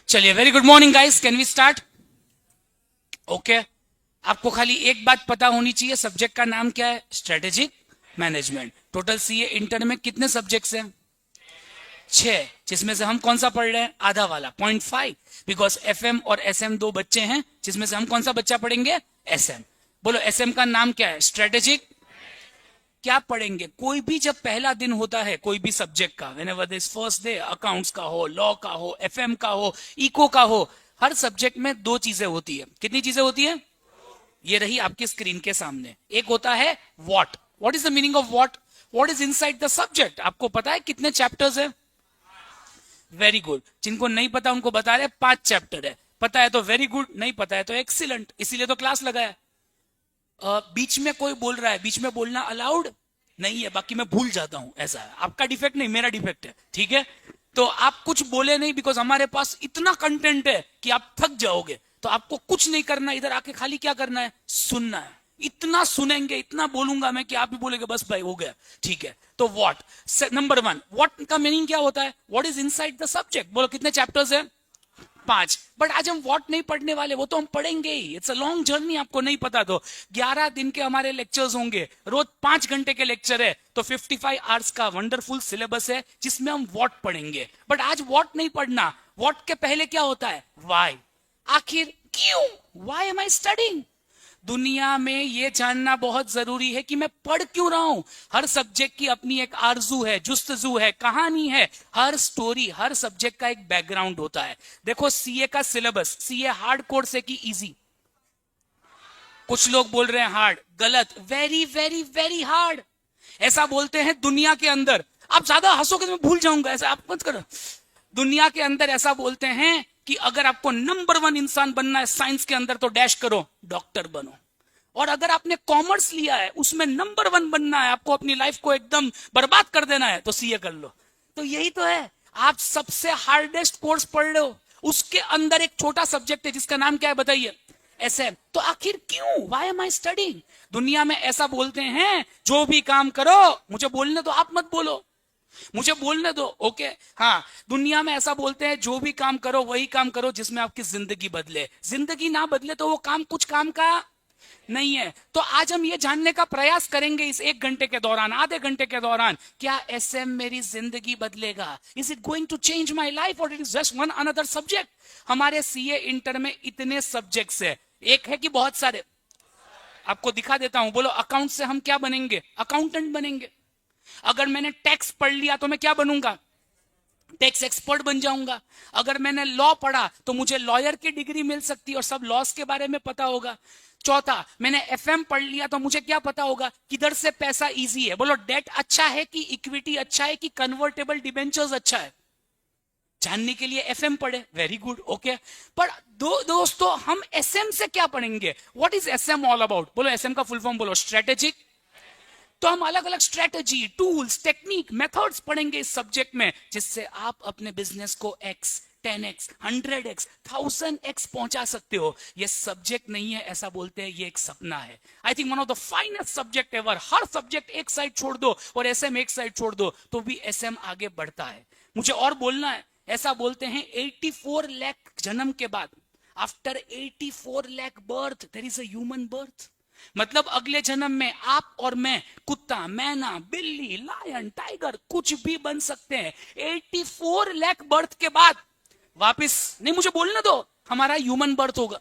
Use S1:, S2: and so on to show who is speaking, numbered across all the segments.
S1: चलिए, very good morning guys, can we start? Okay, आपको खाली एक बात पता होनी चाहिए, सब्जेक्ट का नाम क्या है? Strategic management. Total CA inter में कितने सब्जेक्ट्स हैं? 6, जिसमें से हम कौन सा पढ़ रहे हैं? आधा वाला 0.5, बिकॉज एफएम और एसएम दो बच्चे हैं, जिसमें से हम कौन सा बच्चा पढ़ेंगे? एसएम। बोलो, एसएम का नाम क्या है? स्ट्रेटेजिक। क्या पढ़ेंगे? कोई भी जब पहला दिन होता है कोई भी सब्जेक्ट का, whenever this first day, accounts का हो, लॉ का हो, एफएम का हो, इको का हो, हर सब्जेक्ट में दो चीजें होती है। कितनी चीजें होती है? ये रही आपकी स्क्रीन के सामने। एक होता है what is the meaning of what is inside the subject. आपको पता है कितने चैप्टर्स है? Very good. जिनको नहीं पता उनको बता रहे 5 चैप्टर है। पता है तो वेरी गुड, नहीं पता है तो एक्सीलेंट, इसीलिए तो क्लास लगाया। बीच में कोई बोल रहा है, बीच में बोलना अलाउड नहीं है, बाकी मैं भूल जाता हूं, ऐसा है। आपका डिफेक्ट नहीं, मेरा डिफेक्ट है, ठीक है? तो आप कुछ बोले नहीं, बिकॉज हमारे पास इतना कंटेंट है कि आप थक जाओगे। तो आपको कुछ नहीं करना, इधर आके खाली क्या करना है? सुनना है। इतना सुनेंगे, इतना बोलूंगा मैं कि आप भी बोलेंगे बस भाई हो गया, ठीक है? तो व्हाट, नंबर 1, व्हाट का मीनिंग क्या होता है? What is inside the subject. बोलो, कितने चैप्टर्स है? 5। बट आज हम व्हाट नहीं पढ़ने वाले, वो तो हम पढ़ेंगे ही। इट्स अ लॉन्ग जर्नी, आपको नहीं पता तो 11 दिन के हमारे लेक्चर्स होंगे, रोज 5 घंटे के लेक्चर है, तो 55 आवर्स का वंडरफुल सिलेबस है जिसमें हम व्हाट पढ़ेंगे। बट आज व्हाट नहीं पढ़ना। व्हाट के पहले क्या होता है? व्हाई। आखिर क्यों? Why am I studying? दुनिया में ये जानना बहुत जरूरी है कि मैं पढ़ क्यों रहा हूं। हर सब्जेक्ट की अपनी एक आरजू है, जुस्तजू है, कहानी है। हर स्टोरी, हर सब्जेक्ट का एक बैकग्राउंड होता है। देखो, सीए का सिलेबस, सीए हार्ड कोर्स है कि इजी? कुछ लोग बोल रहे हैं हार्ड, गलत। वेरी वेरी वेरी हार्ड, ऐसा बोलते हैं दुनिया के अंदर। आप ज्यादा हंसोगे तो मैं भूल जाऊंगा, ऐसा आप मत करो। दुनिया के अंदर ऐसा बोलते हैं कि अगर आपको नंबर 1 इंसान बनना है साइंस के अंदर तो डैश करो, डॉक्टर बनो। और अगर आपने कॉमर्स लिया है, उसमें नंबर 1 बनना है, आपको अपनी लाइफ को एकदम बर्बाद कर देना है, तो सीए कर लो। तो यही तो है, आप सबसे हार्डेस्ट कोर्स पढ़ रहे हो, उसके अंदर एक छोटा सब्जेक्ट है जिसका नाम क्या है बताइए? एसएम। तो आखिर क्यों? Why am I studying? दुनिया में ऐसा बोलते हैं, जो भी काम करो, मुझे बोलने दो, आप मत बोलो, मुझे बोलने दो, ओके? हाँ, दुनिया में ऐसा बोलते हैं, जो भी काम करो वही काम करो जिसमें आपकी जिंदगी बदले। जिंदगी ना बदले तो वो काम कुछ काम का नहीं है। तो आज हम ये जानने का प्रयास करेंगे इस 1 घंटे के दौरान, आधे घंटे के दौरान, क्या एसएम मेरी जिंदगी बदलेगा? Is it going to change my life और it is just one another subject? हमारे सीए इंटर में इतने सब्जेक्ट्स है, एक है कि बहुत सारे? आपको दिखा देता हूं। बोलो, अकाउंट से हम क्या बनेंगे? अकाउंटेंट बनेंगे। अगर मैंने टैक्स पढ़ लिया तो मैं क्या बनूंगा? टैक्स एक्सपर्ट बन जाऊंगा। अगर मैंने लॉ पढ़ा तो मुझे लॉयर की डिग्री मिल सकती है और सब लॉस के बारे में पता होगा। चौथा, मैंने एफएम पढ़ लिया तो मुझे क्या पता होगा? किधर से पैसा इजी है। बोलो, डेट अच्छा है कि इक्विटी अच्छा है कि कन्वर्टेबल डिबेंचर्स अच्छा है? जानने के लिए एफएम पढ़े, वेरी गुड, ओके। पर दोस्तों, हम एसएम से क्या पढ़ेंगे? What is SM all about? बोलो, एसएम का फुल फॉर्म बोलो, स्ट्रेटेजिक। तो हम अलग अलग स्ट्रेटेजी, टूल्स, टेक्निक, मेथड्स पढ़ेंगे इस सब्जेक्ट में, जिससे आप अपने बिजनेस को एक्स, 10x, 100x, 1000x पहुंचा सकते हो। ये सब्जेक्ट नहीं है, ऐसा बोलते हैं, ये एक सपना है। I think one of the finest subject ever. Her subject एक साइड छोड़ दो और एसएम एक साइड छोड़ दो, तो भी एसएम आगे बढ़ता है। मुझे और बोलना है, ऐसा बोलते हैं 84 लाख जन्म के बाद, after 84 lakh birth there is a human birth. मतलब अगले जन्म में आप और मैं कुत्ता, मैना, बिल्ली, लायन, टाइगर कुछ भी बन सकते हैं। 84 लाख बर्थ के बाद वापस नहीं, मुझे बोलने दो, हमारा ह्यूमन बर्थ होगा।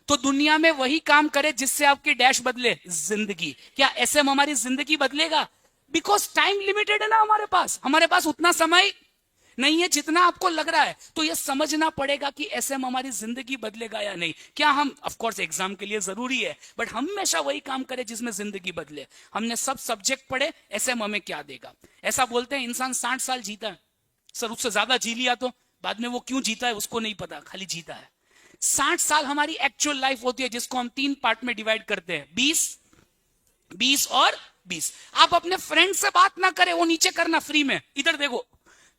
S1: तो दुनिया में वही काम करे जिससे आपकी डैश बदले, जिंदगी। क्या एसएम हमारी जिंदगी बदलेगा? बिकॉज टाइम लिमिटेड है ना, हमारे पास उतना समय नहीं है जितना आपको लग रहा है। तो यह समझना पड़ेगा कि एसएम हमारी जिंदगी बदलेगा या नहीं। क्या हम, ऑफ कोर्स एग्जाम के लिए जरूरी है, बट हमेशा वही काम करें जिसमें जिंदगी बदले। हमने सब सब्जेक्ट पढ़े, एसएम हमें क्या देगा? ऐसा बोलते हैं इंसान 60 साल जीता है। सर, उससे ज्यादा जी लिया तो बाद में वो क्यों जीता है उसको नहीं पता, खाली जीता है। 60 साल हमारी एक्चुअल लाइफ होती है, जिसको हम 3 पार्ट में डिवाइड करते हैं, 20, 20 और 20। आप अपने फ्रेंड से बात ना करें, वो नीचे करना फ्री में, इधर देखो,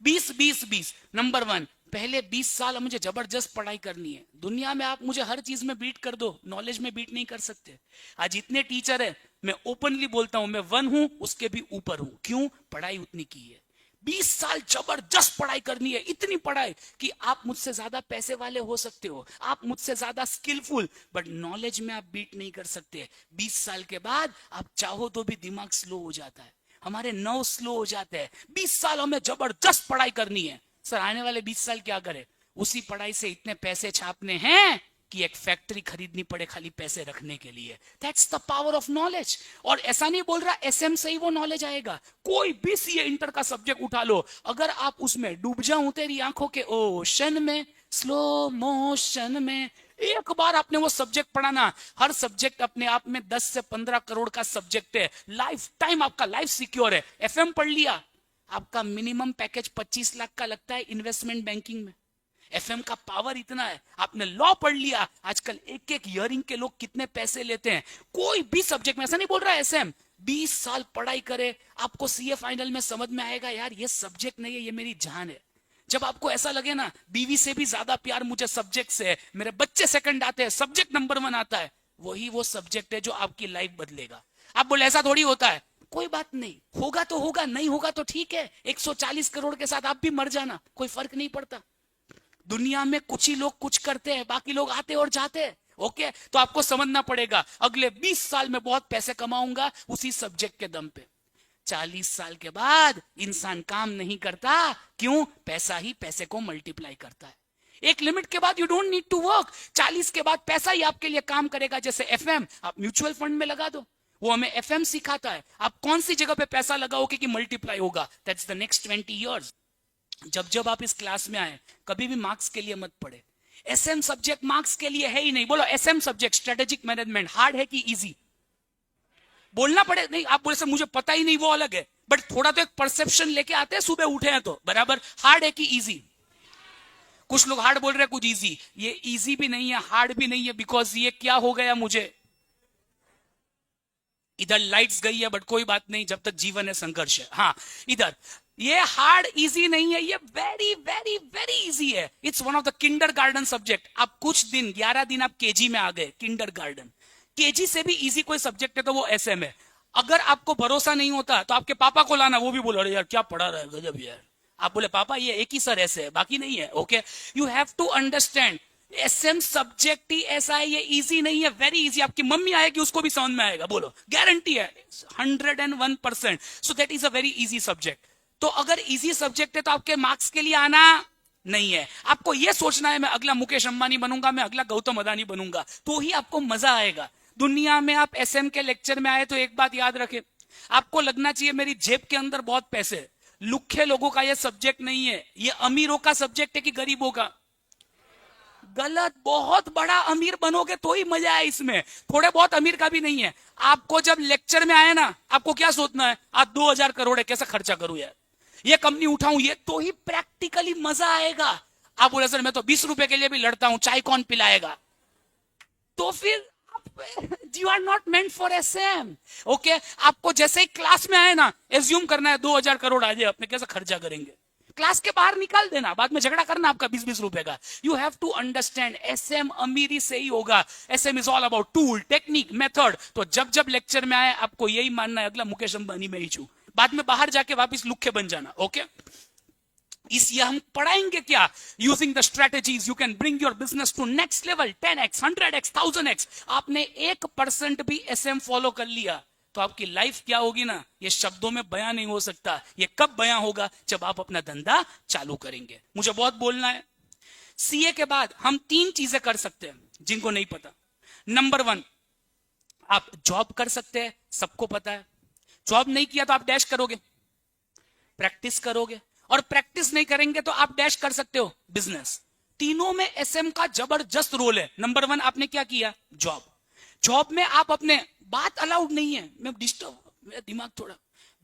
S1: 20 20 20। नंबर 1, पहले 20 साल मुझे जबरदस्त पढ़ाई करनी है। दुनिया में आप मुझे हर चीज में बीट कर दो, नॉलेज में बीट नहीं कर सकते। आज इतने टीचर है, मैं ओपनली बोलता हूं, मैं 1 हूं, उसके भी ऊपर हूं। क्यों? पढ़ाई उतनी की है। 20 साल जबरदस्त पढ़ाई करनी है, इतनी पढ़ाई कि आप मुझसे ज्यादा पैसे वाले हो सकते हो, आप मुझसे ज्यादा स्किलफुल, बट नॉलेज में आप बीट नहीं कर सकते। 20 साल के बाद आप चाहो तो भी दिमाग स्लो हो जाता है, हमारे नर्व स्लो हो जाते हैं। 20 साल हमें जबरदस्त पढ़ाई करनी है। सर आने वाले 20 साल क्या करें? उसी पढ़ाई से इतने पैसे छापने हैं कि एक फैक्ट्री खरीदनी पड़े खाली पैसे रखने के लिए। That's the power of knowledge. और ऐसा नहीं बोल रहा एसएम से ही वो नॉलेज आएगा, कोई भी सीए इंटर का सब्जेक्ट उठा लो, अगर आप उसमें डूब जाओ तेरी आंखों के ओशन में, स्लो मोशन में, एक बार आपने वो सब्जेक्ट पढ़ा ना, हर सब्जेक्ट अपने आप में 10 से 15 करोड़ का सब्जेक्ट है, लाइफ टाइम आपका लाइफ सिक्योर है। एफएम पढ़ लिया, आपका मिनिमम पैकेज 25 लाख का लगता है इन्वेस्टमेंट बैंकिंग में। एफएम का पावर इतना है। आपने लॉ पढ़ लिया, आजकल एक एक ईयरिंग के लोग कितने पैसे लेते हैं, कोई भी सब्जेक्ट में, ऐसा नहीं बोल रहा है एसएम, 20 साल पढ़ाई करे, आपको सीए फाइनल में समझ में आएगा यार ये सब्जेक्ट नहीं है, ये मेरी जान है। जब आपको ऐसा लगे ना बीवी से भी ज्यादा प्यार मुझे सब्जेक्ट से है, मेरे बच्चे सेकंड आते हैं, सब्जेक्ट नंबर 1 आता है, वही वो सब्जेक्ट है जो आपकी लाइफ बदलेगा। आप बोले ऐसा थोड़ी होता है, कोई बात नहीं, होगा तो होगा, नहीं होगा तो ठीक है, 140 करोड़ के साथ आप भी मर जाना, कोई फर्क नहीं पड़ता। दुनिया में कुछ ही लोग कुछ करते हैं, बाकी लोग आते और जाते हैं। ओके, तो आपको समझना पड़ेगा अगले 20 साल में बहुत पैसे कमाऊंगा उसी सब्जेक्ट के दम पे। 40 साल के बाद इंसान काम नहीं करता, क्यों? पैसा ही पैसे को मल्टीप्लाई करता है। एक लिमिट के बाद you don't need to work. 40 के बाद पैसा ही आपके लिए काम करेगा। जैसे एफएम आप म्यूचुअल फंड में लगा दो, वो हमें एफएम सिखाता है आप कौन सी जगह पे पैसा लगाओगे कि मल्टीप्लाई होगा। That's the next 20 years. जब जब आप इस क्लास में आए कभी भी मार्क्स के लिए मत पढ़े। एसएम सब्जेक्ट मार्क्स के लिए है ही नहीं। बोलो SM subject strategic management hard है कि इजी? बोलना पड़े नहीं, आप बोले सर मुझे पता ही नहीं, वो अलग है, बट थोड़ा तो एक परसेप्शन लेके आते हैं, सुबह उठे हैं तो बराबर। हार्ड है कि इजी? कुछ लोग हार्ड बोल रहे हैं, कुछ इजी। ये इजी भी नहीं है, हार्ड भी नहीं है, बिकॉज ये क्या हो गया, मुझे इधर लाइट्स गई है, बट कोई बात नहीं, जब तक जीवन है संघर्ष है। हाँ इधर ये हार्ड इजी नहीं है, ये वेरी वेरी वेरी इजी है। It's one of the Kinder garden subject. आप कुछ दिन 11 दिन आप केजी में आ गए, किंडर गार्डन। केजी से भी इजी कोई सब्जेक्ट है तो वो एसएम है। अगर आपको भरोसा नहीं होता तो आपके पापा को लाना, वो भी बोलो अरे यार क्या पढ़ा रहा है, गजब यार। आप बोले पापा ये एक ही सर ऐसे है, बाकी नहीं है। Okay, you have to understand SM subject ही ऐसा है, ये इजी नहीं है, वेरी इजी। आपकी मम्मी आएगी उसको भी समझ में आएगा, बोलो गारंटी है 101%। So that is a very easy subject. तो अगर इजी सब्जेक्ट है तो आपके मार्क्स के लिए आना नहीं है। आपको यह सोचना है मैं अगला मुकेश अंबानी बनूंगा, मैं अगला गौतम अदानी बनूंगा, तो ही आपको मजा आएगा। दुनिया में आप एसएम के लेक्चर में आए तो एक बात याद रखें, आपको लगना चाहिए मेरी जेब के अंदर बहुत पैसे। लुखे लोगों का यह सब्जेक्ट नहीं है, यह अमीरों का सब्जेक्ट है कि गरीबों का? गलत। बहुत बड़ा अमीर बनोगे तो ही मजा है इसमें, थोड़े बहुत अमीर का भी नहीं है। आपको जब लेक्चर में आए ना, आपको क्या सोचना है, आज 2000 करोड़ है, कैसे खर्चा करूं यार, ये कंपनी उठाऊं, ये तो ही प्रैक्टिकली मजा आएगा। आप बोले सर मैं तो 20 रुपए के लिए भी लड़ता हूं, चाय कौन पिलाएगा? तो फिर you are not meant for SM. Okay, आपको जैसे ही क्लास में आए ना, एज्यूम करना है 2000 करोड़ आ जाए, अपने कैसे खर्चा करेंगे, क्लास के बाहर निकाल देना, बाद में झगड़ा करना आपका 20-20 रुपए का। You have to understand SM अमीरी से ही होगा। SM is all about tool, technique, method. तो जब जब लेक्चर में आए आपको यही मानना है अगला मुकेश अंबानी में ही छू, बाद में बाहर जाके वापिस लुखे बन जाना। ओके, इसलिए हम पढ़ाएंगे क्या? Using the strategies you can bring your business to next level, 10x, 100x, 1000x। आपने 1% भी एसएम फॉलो कर लिया तो आपकी लाइफ क्या होगी ना, ये शब्दों में बयां नहीं हो सकता। ये कब बयां होगा? जब आप अपना धंधा चालू करेंगे। मुझे बहुत बोलना है। सीए के बाद हम 3 चीजें कर सकते हैं जिनको नहीं पता। नंबर 1, आप जॉब कर सकते हैं, सबको पता है। जॉब नहीं किया तो आप डैश करोगे, प्रैक्टिस करोगे, और प्रैक्टिस नहीं करेंगे तो आप डैश कर सकते हो, बिजनेस। तीनों में एसएम का जबरदस्त रोल है। नंबर 1 आपने क्या किया? जॉब। जॉब में आप अपने बात अलाउड नहीं है, मैं डिस्टर्ब, मेरा दिमाग थोड़ा,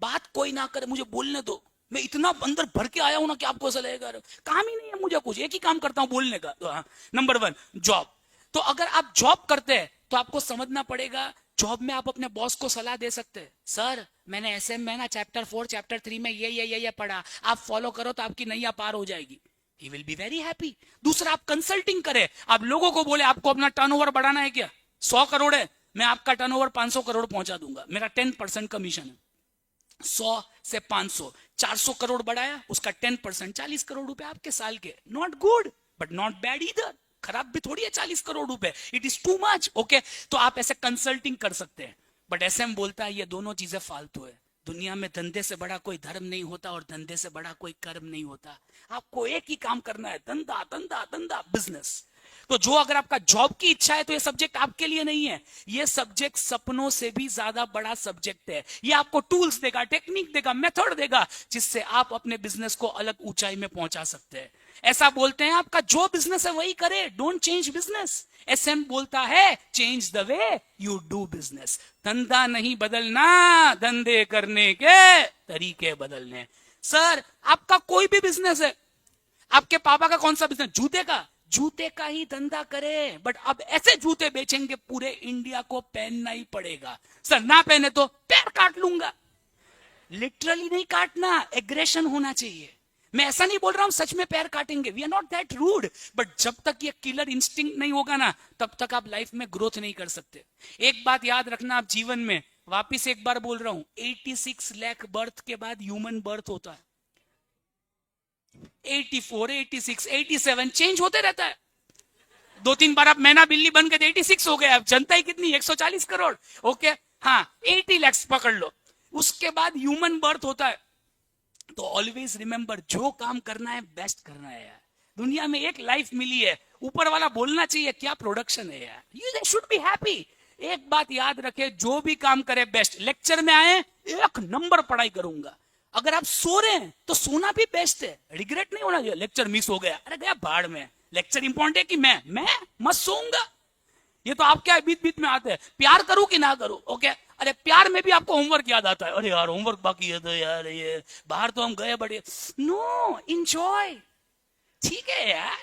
S1: बात कोई ना करे, मुझे बोलने दो। मैं इतना अंदर भर के आया हूं ना कि आपको ऐसा लगेगा काम ही नहीं है मुझे, कुछ एक ही काम करता हूं, बोलने का। तो हाँ, नंबर 1 जॉब। तो अगर आप जॉब करते हैं तो आपको समझना पड़ेगा, जॉब में आप अपने बॉस को सलाह दे सकते हैं, सर मैंने एसएम में ना चैप्टर 4 चैप्टर 3 में ये पढ़ा, आप फॉलो करो तो आपकी नैया पार हो जाएगी। He will be very happy. दूसरा, आप कंसल्टिंग करें, आप लोगों को बोले आपको अपना टर्नओवर बढ़ाना है क्या, 100 करोड़ है, मैं आपका टर्नओवर 500 करोड़ पहुंचा दूंगा, मेरा 10% कमीशन है। 100 से 500, 400 करोड़ बढ़ाया, उसका 10%, 40 करोड़ रुपए आपके साल के। Not good but not bad इधर, खराब भी थोड़ी है 40 करोड़ रुपए, it is too much. Okay, तो आप ऐसे कंसल्टिंग कर सकते हैं। बट एसएम बोलता है ये दोनों चीजें फालतू है। दुनिया में धंधे से बड़ा कोई धर्म नहीं होता और धंधे से बड़ा कोई कर्म नहीं होता। आपको एक ही काम करना है, धंधा धंधा धंधा, बिजनेस। तो जो अगर आपका जॉब की इच्छा है तो ये सब्जेक्ट आपके लिए नहीं है। ये सब्जेक्ट सपनों से भी ज्यादा बड़ा सब्जेक्ट है। ये आपको टूल्स देगा, टेक्निक देगा, मेथड देगा, जिससे आप अपने बिजनेस को अलग ऊंचाई में पहुंचा सकते हैं। ऐसा बोलते हैं आपका जो बिजनेस है वही करे, डोंट चेंज बिजनेस। एसएम बोलता है change the way you do business. धंधा नहीं बदलना, धंधे करने के तरीके बदलने। सर आपका कोई भी बिजनेस है, आपके पापा का कौन सा बिजनेस, जूते का, जूते का ही धंधा करे, बट अब ऐसे जूते बेचेंगे पूरे इंडिया को पहनना ही पड़ेगा। सर ना पहने तो पैर काट लूंगा। लिटरली नहीं काटना, एग्रेशन होना चाहिए। मैं ऐसा नहीं बोल रहा हूं सच में पैर काटेंगे, we are not that rude, but जब तक ये किलर इंस्टिंक्ट नहीं होगा ना, तब तक आप लाइफ में ग्रोथ नहीं कर सकते। एक बात याद रखना आप जीवन में, वापिस एक बार बोल रहा हूं, 86 लाख बर्थ के बाद ह्यूमन बर्थ होता है। 84, 86, 87 चेंज होते रहता है। 2-3 बार आप मैना बिल्ली बन गए 86 हो गए। अब जनता ही कितनी, 140 करोड़। ओके, हाँ 80 लाख पकड़ लो, उसके बाद ह्यूमन बर्थ होता है। तो ऑलवेज रिमेंबर, जो काम करना है बेस्ट करना है यार। दुनिया में एक लाइफ मिली है, ऊपर वाला बोलना चाहिए क्या प्रोडक्शन है यार, यू शुड बी हैप्पी। एक बात याद रखे, जो भी काम करे बेस्ट। लेक्चर में आए, एक नंबर पढ़ाई करूंगा। अगर आप सो रहे हैं तो सोना भी बेस्ट है, रिग्रेट नहीं होना चाहिए लेक्चर मिस हो गया, अरे गया भाड़ में। लेक्चर इंपॉर्टेंट है कि मैं मत सोऊंगा। ये तो आप क्या बीत बीत में आते हैं, प्यार करूं कि ना करूं। ओके, अरे प्यार में भी आपको होमवर्क याद आता है, अरे यार होमवर्क बाकी है तो यार ये बाहर तो हम गए बड़े। नो, एंजॉय, ठीक है यार,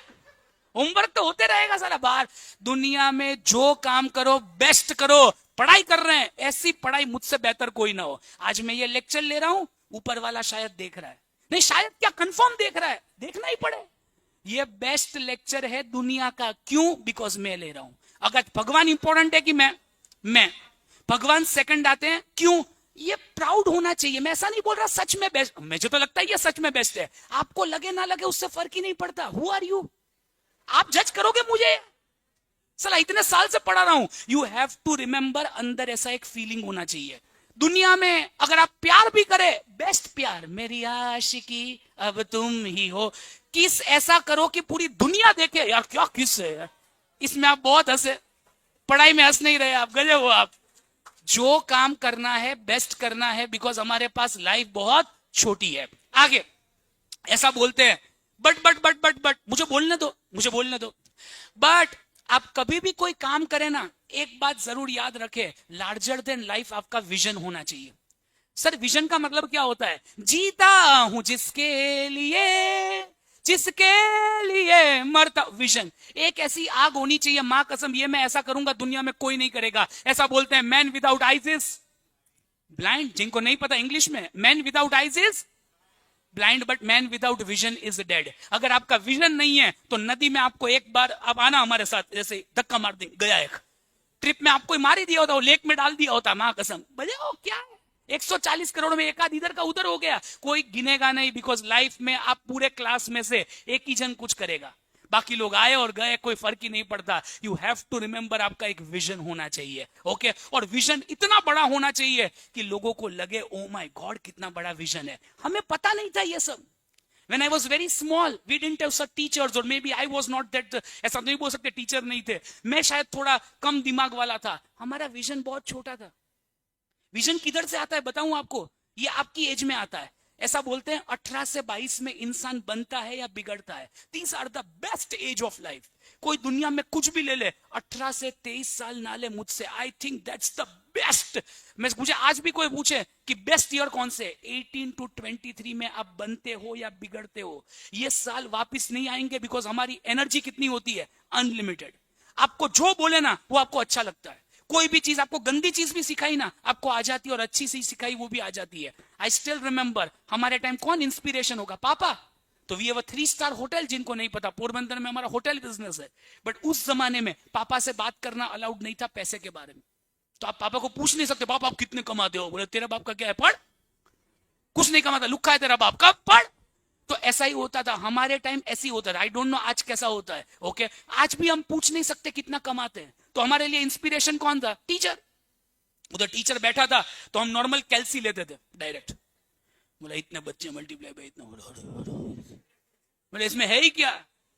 S1: होमवर्क तो होते रहेगा सारा बाहर। दुनिया में जो काम करो बेस्ट करो। पढ़ाई कर रहे हैं, ऐसी पढ़ाई मुझसे बेहतर कोई ना हो। आज मैं ये लेक्चर ले रहा हूं, ऊपर वाला शायद देख रहा है, नहीं शायद क्या कंफर्म देख रहा है, देखना ही पड़े। ये बेस्ट लेक्चर है दुनिया का, क्यों? बिकॉज मैं ले रहा हूं। अगर भगवान इंपॉर्टेंट है कि मैं भगवान सेकंड आते हैं, क्यों? ये प्राउड होना चाहिए। मैं ऐसा नहीं बोल रहा सच में बेस्ट, मुझे तो लगता है ये सच में बेस्ट है, आपको लगे ना लगे उससे फर्क ही नहीं पड़ता। Who are you? आप जज करोगे मुझे? सला इतने साल से पढ़ा रहा हूं। यू हैव टू रिमेंबर, अंदर ऐसा एक फीलिंग होना चाहिए। दुनिया में अगर आप प्यार भी करे, बेस्ट प्यार, मेरी आशिकी अब तुम ही हो, किस ऐसा करो कि पूरी दुनिया देखे यार क्या किस है यार। इसमें आप बहुत हंसे, पढ़ाई में हंस नहीं रहे आप, गए हो आप। जो काम करना है बेस्ट करना है, बिकॉज हमारे पास लाइफ बहुत छोटी है। आगे ऐसा बोलते हैं, बट मुझे बोलने दो। बट आप कभी भी कोई काम करें ना, एक बात जरूर याद रखें, लार्जर देन लाइफ आपका विजन होना चाहिए। सर विजन का मतलब क्या होता है? जीता हूं जिसके लिए मरता। विजन एक ऐसी आग होनी चाहिए, मां कसम ये मैं ऐसा करूंगा दुनिया में कोई नहीं करेगा। ऐसा बोलते हैं, man without eyes is blind. जिनको नहीं पता इंग्लिश में, man without eyes is blind but man without vision is dead. अगर आपका विजन नहीं है तो नदी में आपको एक बार, अब आना हमारे साथ, जैसे धक्का मार दे गया, एक ट्रिप में आपको मार ही दिया होता, वो लेक में डाल दिया होता, मां कसम। भले हो क्या है, 140 करोड़ में एक आध इधर का उधर हो गया, कोई गिनेगा नहीं। बिकॉज लाइफ में आप पूरे क्लास में से एक ही जन कुछ करेगा, बाकी लोग आए और गए, कोई फर्क ही नहीं पड़ता। यू हैव टू रिमेंबर, आपका एक विजन होना चाहिए। ओके, और विजन इतना बड़ा होना चाहिए कि लोगों को लगे ओ माय गॉड कितना बड़ा विजन है। हमें पता नहीं था ये सब। When I was very small, we didn't have such teachers, or maybe I was not that, ऐसा नहीं बोल सकते टीचर नहीं थे, मैं शायद थोड़ा कम दिमाग वाला था। हमारा विजन बहुत छोटा था। विजन किधर से आता है बताऊं आपको? ये आपकी एज में आता है। ऐसा बोलते हैं 18 से 22 में इंसान बनता है या बिगड़ता है। These are the best age of life। कोई दुनिया में कुछ भी ले ले, 18 से 23 साल ना ले मुझसे, I think that's the best. मुझे आज भी कोई पूछे कि बेस्ट ईयर कौन से, 18 to 23 में आप बनते हो या बिगड़ते हो। ये साल वापस नहीं आएंगे, बिकॉज हमारी एनर्जी कितनी होती है, अनलिमिटेड। आपको जो बोले ना वो आपको अच्छा लगता है। कोई भी चीज, आपको गंदी चीज भी सिखाई ना आपको आ जाती है, और अच्छी चीज सिखाई वो भी आ जाती है। आई स्टिल रिमेंबर, हमारे टाइम कौन इंस्पिरेशन होगा? पापा। तो we have a 3 star hotel, जिनको नहीं पता पोरबंदर में हमारा होटल बिजनेस है। बट उस जमाने में पापा से बात करना अलाउड नहीं था पैसे के बारे में। तो आप पापा को पूछ नहीं सकते, पापा आप कितने कमाते हो? बोले तेरा बाप का क्या है, पढ़। कुछ नहीं कमाता, लुक्खा है तेरा बाप, कब पढ़। तो ऐसा ही होता था हमारे टाइम, ऐसी होता था। आई डोंट नो आज कैसा होता है। ओके, आज भी हम पूछ नहीं सकते कितना कमाते हैं। तो हमारे लिए इंस्पिरेशन कौन था? टीचर। उधर टीचर बैठा था तो हम नॉर्मल कैलसी लेते थे डायरेक्ट। बोला इतने बच्चे मल्टीप्लाई बाय इतना, बोले इसमें है ही क्या,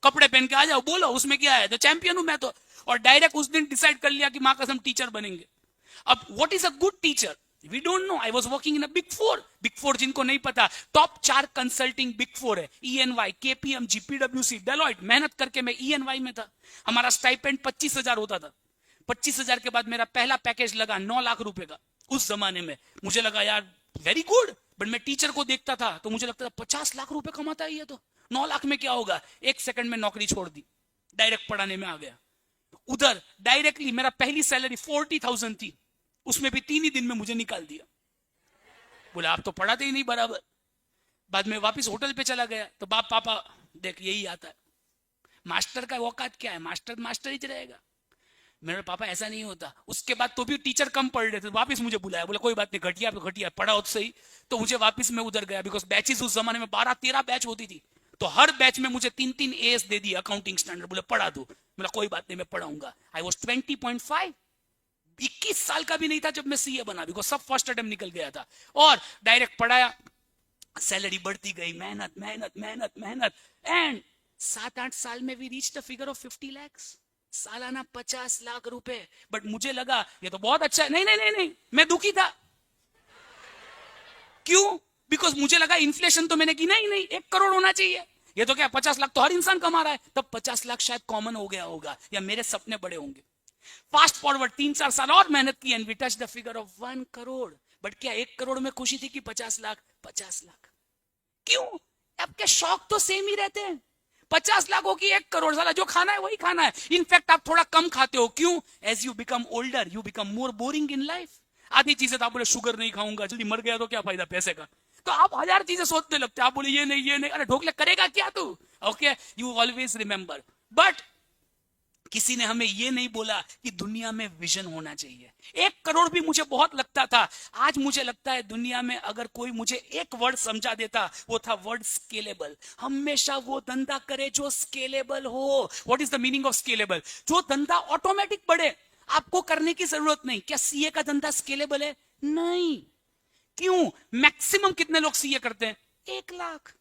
S1: कपड़े पहन के आ जाओ, बोलो उसमें क्या है, तो चैंपियन हूं मैं तो। और डायरेक्ट उस दिन डिसाइड कर लिया कि मां कसम टीचर बनेंगे। अब what is a good teacher, we don't know. I was working in a big four. Big four जिनको नहीं पता, टॉप 4 कंसल्टिंग बिग फोर है, ENY, KPMG, PwC, डेलॉइट। मेहनत करके मैं ENY में था। हमारा स्टाइपेंड 25,000 होता था। 25,000 के बाद मेरा पहला पैकेज लगा 9 लाख रुपए का। उस जमाने में मुझे लगा यार वेरी गुड, बट मैं टीचर को देखता था तो मुझे लगता था 50 लाख रुपए कमाता है ये, तो 9 लाख में क्या होगा। एक सेकंड में नौकरी छोड़ दी, डायरेक्ट पढ़ाने में आ गया। उधर डायरेक्टली मेरा पहली सैलरी 40,000 थी, उसमें भी 3 ही दिन में मुझे निकाल दिया। बोले आप तो पढ़ाते ही नहीं बराबर। बाद में वापस होटल पे चला गया तो बाप पापा देख यही आता है, मास्टर का औकात क्या है, मास्टर मास्टर ही रहेगा। मेरे पापा ऐसा नहीं होता। उसके बाद तो भी टीचर कम पढ़ रहे थे, वापस मुझे बुलाया, बोला कोई बात नहीं, घटिया पे घटिया पढ़ाओ तो सही। तो मुझे वापस में उधर गया, बिकॉज बैचेस उस जमाने में 12-13 बैच होती थी। तो हर बैच में मुझे 3-3 AS दे दिया अकाउंटिंग स्टैंडर्ड, बोले पढ़ा दो। बोला कोई बात नहीं मैं पढ़ाऊंगा। आई वॉज 20.5, 21 साल का भी नहीं था जब मैं CA बना, बिकॉज सब फर्स्ट अटेम्प्ट निकल गया था। और डायरेक्ट पढ़ाया, सैलरी बढ़ती गई, मेहनत मेहनत मेहनत मेहनत, एंड 7-8 साल में we reach the figure of 50 lakh, सालाना 50 लाख रुपए। बट मुझे लगा ये तो बहुत अच्छा है। नहीं नहीं नहीं नहीं, मैं दुखी था। क्यों? बिकॉज मुझे लगा इन्फ्लेशन तो मैंने की नहीं, 1 करोड़ होना चाहिए। ये तो क्या 50 लाख तो हर इंसान कमा रहा है। तब 50 लाख शायद कॉमन हो गया होगा, या मेरे सपने बड़े होंगे। फास्ट फॉरवर्ड 3-4 साल और मेहनत की, and we touch the figure of 1 crore. But क्या 1 करोड़ में खुशी थी कि 50 लाख? 50 लाख क्यों? आपके शौक तो सेम ही रहते हैं। 50 लाख हो कि 1 करोड़, साला जो खाना है वही खाना है। इनफैक्ट आप थोड़ा कम खाते हो। क्यों? As you become older you become more boring in life. आधी चीजें तो आप बोले शुगर नहीं खाऊंगा, जल्दी मर गया तो क्या फायदा पैसे का, तो आप 1000 चीजें सोचने लगते हैं। आप बोले ये नहीं, अरे ढोकले करेगा क्या तू? Okay, you always remember. But किसी ने हमें ये नहीं बोला कि दुनिया में विजन होना चाहिए। 1 करोड़ भी मुझे बहुत लगता था। आज मुझे लगता है दुनिया में अगर कोई मुझे एक वर्ड समझा देता, वो था वर्ड स्केलेबल। हमेशा वो धंधा करे जो स्केलेबल हो। What is the meaning of scalable? जो धंधा ऑटोमेटिक बढ़े, आपको करने की जरूरत नहीं। क्या CA का धंधा स्केलेबल है? नहीं। क्यों? मैक्सिमम कितने लोग CA करते हैं? 1 लाख।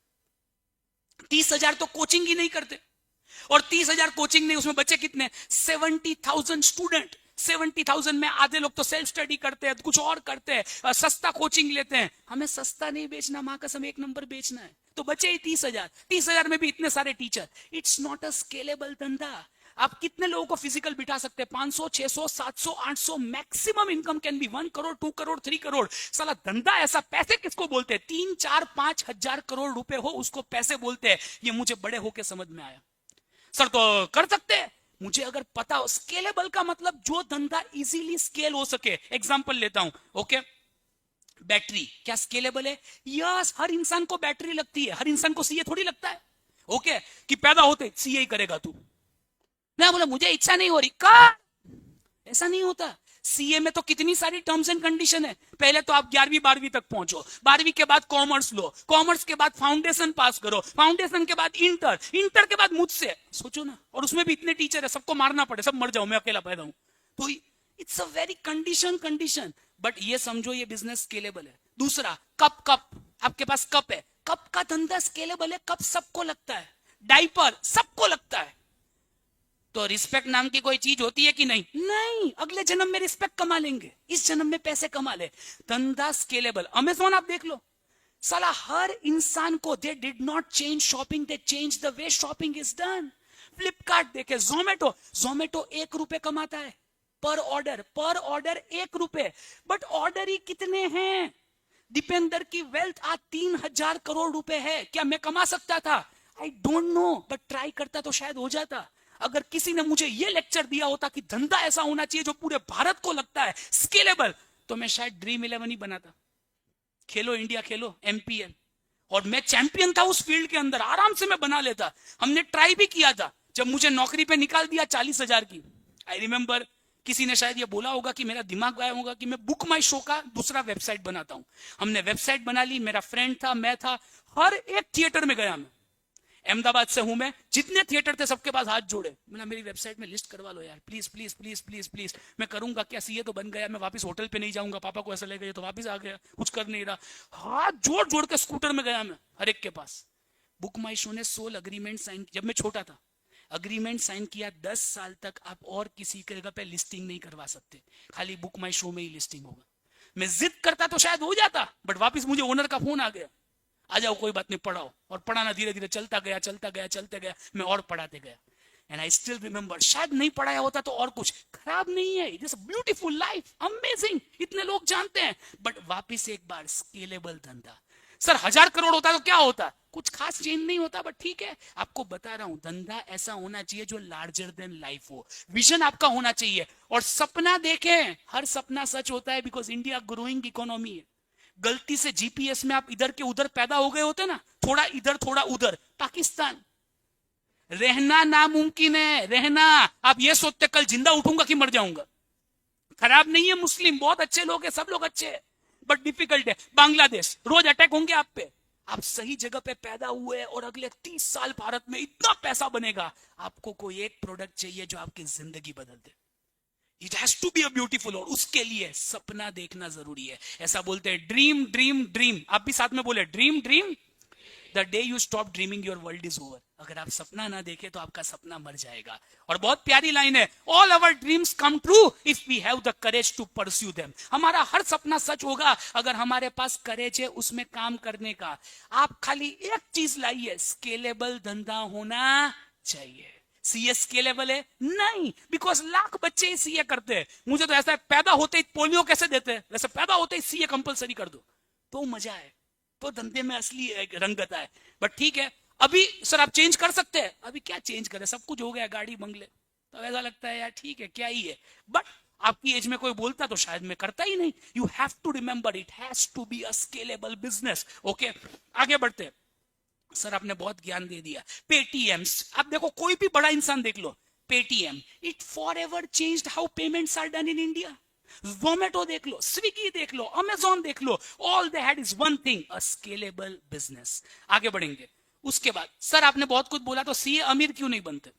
S1: 30,000 तो कोचिंग ही नहीं करते, और 30,000 कोचिंग नहीं, उसमें बच्चे कितने? 70,000 स्टूडेंट। 70,000 में आधे लोग तो सेल्फ स्टडी करते हैं, कुछ और करते हैं, सस्ता कोचिंग लेते हैं। हमें सस्ता नहीं बेचना, मां कसम 1 नंबर बेचना है। तो बचे ही 30,000। 30,000 में भी इतने सारे teacher. It's not a scalable धंधा। आप कितने लोगों को फिजिकल बिठा सकते हैं? 500, 600, 700, 800। Maximum income can be 1 crore, 2 crore, 3 crore. साला धंधा ऐसा, पैसे किसको बोलते हैं? 3, 4, 5 हजार करोड़ रुपए हो उसको पैसे बोलते हैं। ये मुझे बड़े होके समझ में आया। सर तो कर सकते हैं, मुझे अगर पता हो। स्केलेबल का मतलब जो धंधा इजीली स्केल हो सके। एग्जांपल लेता हूं, ओके, बैटरी क्या स्केलेबल है? यस, हर इंसान को बैटरी लगती है। हर इंसान को CA थोड़ी लगता है, ओके, कि पैदा होते CA ही करेगा तू। मैं बोला मुझे इच्छा नहीं हो रही, कर। ऐसा नहीं होता। CA में तो कितनी सारी टर्म्स एंड कंडीशन है। पहले तो आप 11वीं 12वीं तक पहुंचो, 12वीं के बाद कॉमर्स लो, कॉमर्स के बाद फाउंडेशन पास करो, फाउंडेशन के बाद इंटर, इंटर के बाद मुझसे सोचो ना। और उसमें भी इतने टीचर है, सबको मारना पड़े, सब मर जाओ, मैं अकेला पैदा हूं। तो it's a very condition. But ये समझो ये बिजनेस स्केलेबल है। दूसरा, कप आपके पास कप है, कप का धंधा स्केलेबल है। कप सबको लगता है। डाइपर सबको लगता है। तो रिस्पेक्ट नाम की कोई चीज होती है कि नहीं? नहीं। अगले जन्म में रिस्पेक्ट कमा लेंगे, इस जन्म में पैसे कमा ले। धंधा स्केलेबल। अमेज़न आप देख लो, साला हर इंसान को, they did not change shopping, they change the way shopping is done. Flipkart देखे, जोमेटो 1 रुपए कमाता है पर ऑर्डर 1 रुपए। बट ऑर्डर ही कितने हैं? दीपेंद्र की वेल्थ आज 3,000 करोड़ रुपए है। क्या मैं कमा सकता था? I don't know, but try करता तो शायद हो जाता। अगर किसी ने मुझे यह लेक्चर दिया होता कि धंधा ऐसा होना चाहिए जो पूरे भारत को लगता है स्केलेबल, तो मैं शायद ड्रीम 11 ही बनाता। खेलो इंडिया, खेलो MPL, और मैं चैंपियन था उस फील्ड के अंदर, आराम से मैं बना लेता। हमने ट्राई भी किया था। जब मुझे नौकरी पे निकाल दिया 40,000 की, आई रिमेंबर किसी ने शायद ये बोला होगा कि मेरा दिमाग गाया होगा कि मैं बुक माई शो का दूसरा वेबसाइट बनाता हूं। हमने वेबसाइट बना ली, मेरा फ्रेंड था, मैं था, हर एक थिएटर में गया मैं। अहमदाबाद से हूं मैं, जितने थिएटर थे सबके पास हाथ जोड़े, मैंने मेरी वेबसाइट में लिस्ट करवा लो यार, please please please please please. मैं करूंगा क्या, सीए तो बन गया, मैं वापस होटल पे नहीं जाऊंगा, पापा को ऐसा लगेगा तो वापस आ गया, कुछ कर नहीं रहा। हाथ जोड़ जोड़ के स्कूटर में गया मैं हर एक के पास। बुक माई शो ने 16 अग्रीमेंट साइन, जब मैं छोटा था अग्रीमेंट साइन किया। 10 साल तक आप और किसी के जगह पे लिस्टिंग नहीं करवा सकते, खाली बुक माई शो में ही लिस्टिंग होगा। मैं जिद करता तो शायद हो जाता, बट वापस मुझे ओनर का फोन आ गया, आ जाओ कोई बात नहीं पढ़ाओ, और पढ़ाना धीरे धीरे चलता गया चलता गया चलते गया, मैं और पढ़ाते गया। एंड आई स्टिल रिमेंबर, शायद नहीं पढ़ाया होता तो और कुछ खराब नहीं है, it is a beautiful life, amazing, इतने लोग जानते हैं। बट वापिस एक बार स्केलेबल धंधा। सर 1000 करोड़ होता तो क्या होता, कुछ खास चेंज नहीं होता, बट ठीक है आपको बता रहा हूं, धंधा ऐसा होना चाहिए जो लार्जर देन लाइफ हो, विजन आपका होना चाहिए, और सपना देखें। हर सपना सच होता है, बिकॉज इंडिया ग्रोइंग इकोनॉमी है। गलती से जीपीएस में आप इधर के उधर पैदा हो गए होते ना, थोड़ा इधर थोड़ा उधर, पाकिस्तान, रहना नामुमकिन है, रहना। आप ये सोचते कल जिंदा उठूंगा कि मर जाऊंगा। खराब नहीं है, मुस्लिम बहुत अच्छे लोग हैं, सब लोग अच्छे हैं, बट डिफिकल्ट है। बांग्लादेश, रोज अटैक होंगे आप पे। आप सही जगह पे पैदा हुए और अगले 30 साल भारत में इतना पैसा बनेगा, आपको कोई एक प्रोडक्ट चाहिए जो आपकी जिंदगी बदल दे। It has to be a beautiful, और उसके लिए सपना देखना जरूरी है। ऐसा बोलते हैं ड्रीम ड्रीम ड्रीम, आप भी साथ में बोले dream dream. The day you stop dreaming your world is over. अगर आप सपना ना देखे तो आपका सपना मर जाएगा। और बहुत प्यारी लाइन है, all our dreams come true if we have the courage to pursue them. हमारा हर सपना सच होगा अगर हमारे पास करेज है उसमें काम करने का। आप खाली एक चीज लाइए, स्केलेबल धंधा होना चाहिए। सीए स्केलेबल है नहीं, बिकॉज लाख बच्चे ही सीए करते हैं। मुझे तो ऐसा है, पैदा होते ही पोलियो कैसे देते हैं, वैसे पैदा होते ही सीए कंपलसरी कर दो तो मजा है, तो धंधे में असली रंगत है। बट ठीक है, अभी सर आप चेंज कर सकते हैं, अभी क्या चेंज करें, सब कुछ हो गया, गाड़ी बंगले, तो ऐसा लगता है यार ठीक है क्या ही है। बट आपकी एज में कोई बोलता तो शायद मैं करता ही नहीं। You have to remember, it has to be a scalable business. Okay, आगे बढ़ते हैं। सर आपने बहुत ज्ञान दे दिया। पेटीएम, आप देखो कोई भी बड़ा इंसान देख लो, Paytm, it for ever changed how payments are done in India. Zomato देख लो, स्विगी देख लो, अमेजॉन देख लो, all they had is one thing, a scalable business. आगे बढ़ेंगे। उसके बाद सर आपने बहुत कुछ बोला, तो सीए अमीर क्यों नहीं बनते?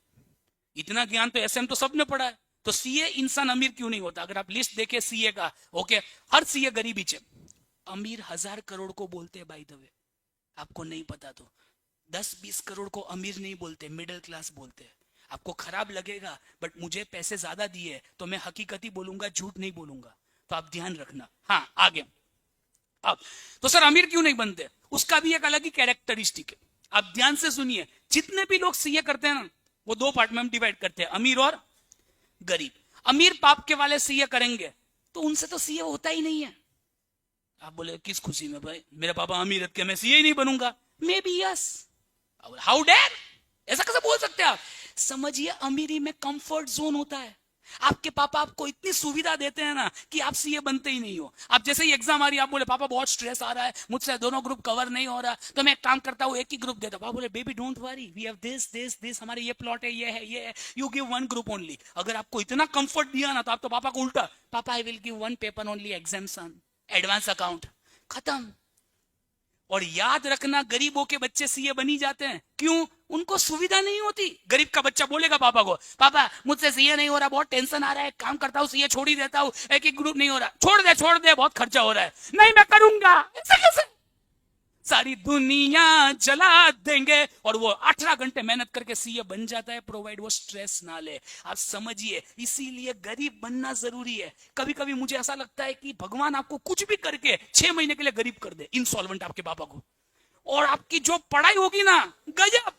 S1: इतना ज्ञान तो एसएम तो सबने पढ़ा है, तो सीए इंसान अमीर क्यों नहीं होता? अगर आप लिस्ट देखे सीए का, ओके, हर सीए गरीबी चे। अमीर 1000 करोड़ को बोलते हैं, बाय द वे, आपको नहीं पता तो 10-20 करोड़ को अमीर नहीं बोलते, मिडिल क्लास बोलते हैं। आपको खराब लगेगा, बट मुझे पैसे ज्यादा दिए तो मैं हकीकती बोलूंगा, झूठ नहीं बोलूंगा, तो आप ध्यान रखना। हाँ आगे। अब तो सर अमीर क्यों नहीं बनते, उसका भी एक अलग ही कैरेक्टरिस्टिक है। आप ध्यान से सुनिए, जितने भी लोग सीए करते हैं ना, वो 2 पार्ट में हम डिवाइड करते हैं, अमीर और गरीब। अमीर पाप के वाले सीए करेंगे तो उनसे तो सीए होता ही नहीं है। आप बोले किस खुशी में भाई, मेरे पापा अमीर है क्या मैं सीए ही नहीं बनूंगा? Maybe yes, how dare, ऐसा कैसे बोल सकते हैं आप? समझिए, अमीरी में कंफर्ट जोन होता है। आपके पापा आपको इतनी सुविधा देते हैं ना कि आप सीए बनते ही नहीं हो। आप जैसे ही एग्जाम आ रही है, आप बोले पापा बहुत स्ट्रेस आ रहा है, मुझसे दोनों ग्रुप कवर नहीं हो रहा, तो मैं एक काम करता हूँ, एक ही ग्रुप देता हूँ। पापा बोले baby don't worry, we have this this this, हमारे ये प्लॉट है, ये है, ये है, you give one group only. अगर आपको इतना कंफर्ट दिया ना, तो आप तो पापा को उल्टा, पापा I will give one paper only, एग्जाम्सन, advance account, खत्म। और याद रखना, गरीबों के बच्चे सीए बनी जाते हैं, क्यों? उनको सुविधा नहीं होती। गरीब का बच्चा बोलेगा पापा को, पापा मुझसे सीए नहीं हो रहा, बहुत टेंशन आ रहा है, काम करता हूँ सीए छोड़ ही देता हूँ, एक एक ग्रुप नहीं हो रहा, छोड़ दे बहुत खर्चा हो रहा है। नहीं मैं करूंगा, ऐसे कैसे? सारी दुनिया जला देंगे, और वो 18 घंटे मेहनत करके सीए बन जाता है, प्रोवाइड वो स्ट्रेस ना ले। आप समझिए, इसीलिए गरीब बनना जरूरी है। कभी कभी मुझे ऐसा लगता है कि भगवान आपको कुछ भी करके 6 महीने के लिए गरीब कर दे, इंसॉल्वेंट आपके पापा को, और आपकी जो पढ़ाई होगी ना, गजब,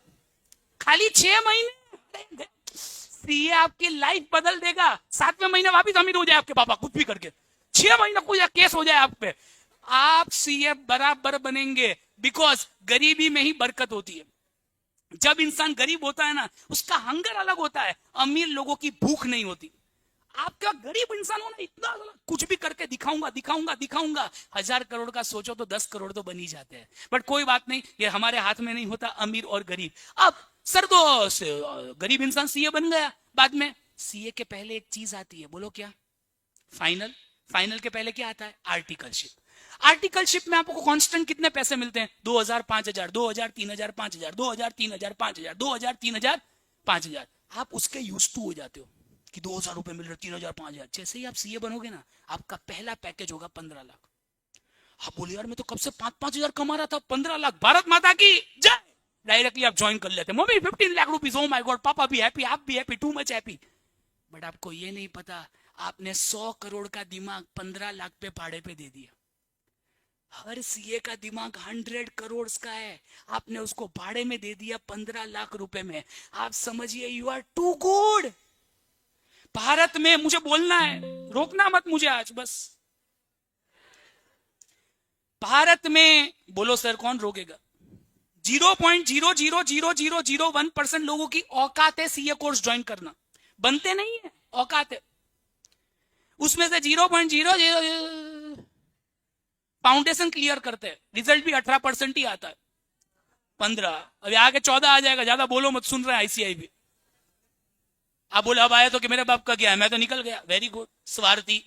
S1: खाली 6 महीने सीए आपकी लाइफ बदल देगा। 7वें महीने वापिस अमीर हो जाए आपके पापा, कुछ भी करके 6 महीने कोई केस हो जाए आप पे, आप सीए बराबर बनेंगे, बिकॉज गरीबी में ही बरकत होती है। जब इंसान गरीब होता है ना, उसका हंगर अलग होता है, अमीर लोगों की भूख नहीं होती। आपका गरीब इंसान होना, इतना कुछ भी करके दिखाऊंगा दिखाऊंगा दिखाऊंगा, 1000 करोड़ का सोचो तो 10 करोड़ तो बन ही जाते हैं। बट कोई बात नहीं, ये हमारे हाथ में नहीं होता, अमीर और गरीब। अब सर तो गरीब इंसान सीए बन गया, बाद में सीए के पहले एक चीज आती है, बोलो क्या? फाइनल। फाइनल के पहले क्या आता है? आर्टिकलशिप। आर्टिकलशिप में आपको कांस्टेंट कितने पैसे मिलते हैं? 2000, 5000, 2000, 3000, 5000, 2000, 3000, 5000, 2000, 3000, 5000। आप उसके यूज टू हो जाते हो कि 2000 रुपए मिल रहे, 3000, 5000। जैसे ही आप सीए बनोगे ना, आपका पहला पैकेज होगा 15 लाख। आप बोले यार मैं तो कब से 5-5 हजार कमा रहा था, 15 लाख, भारत माता की जय। डायरेक्टली आप ज्वाइन कर लेते, mummy 15 lakh rupees, oh my God, पापा भी हैप्पी, आप भी happy, too much happy. But आपको ये नहीं पता, आपने 100 करोड़ का दिमाग 15 लाख पे भाड़े पे दे दिया। हर सीए का दिमाग 100 करोड़ का है, आपने उसको भाड़े में दे दिया 15 लाख रुपए में। आप समझिए you are too good. Bharat में, मुझे बोलना है, रोकना मत मुझे आज, बस भारत में बोलो सर कौन रोकेगा? 0.00001% लोगों की औकात है सीए कोर्स ज्वाइन करना, बनते नहीं है, औकात है। उसमें से 0.00 फाउंडेशन क्लियर करते हैं, रिजल्ट भी 18% ही आता है, 15, अभी आगे 14 आ जाएगा। ज्यादा बोलो मत, सुन रहे हैं आईसीआई भी। आप बोले अब आया तो कि मेरे बाप का क्या है, मैं तो निकल गया, वेरी गुड, स्वार्थी।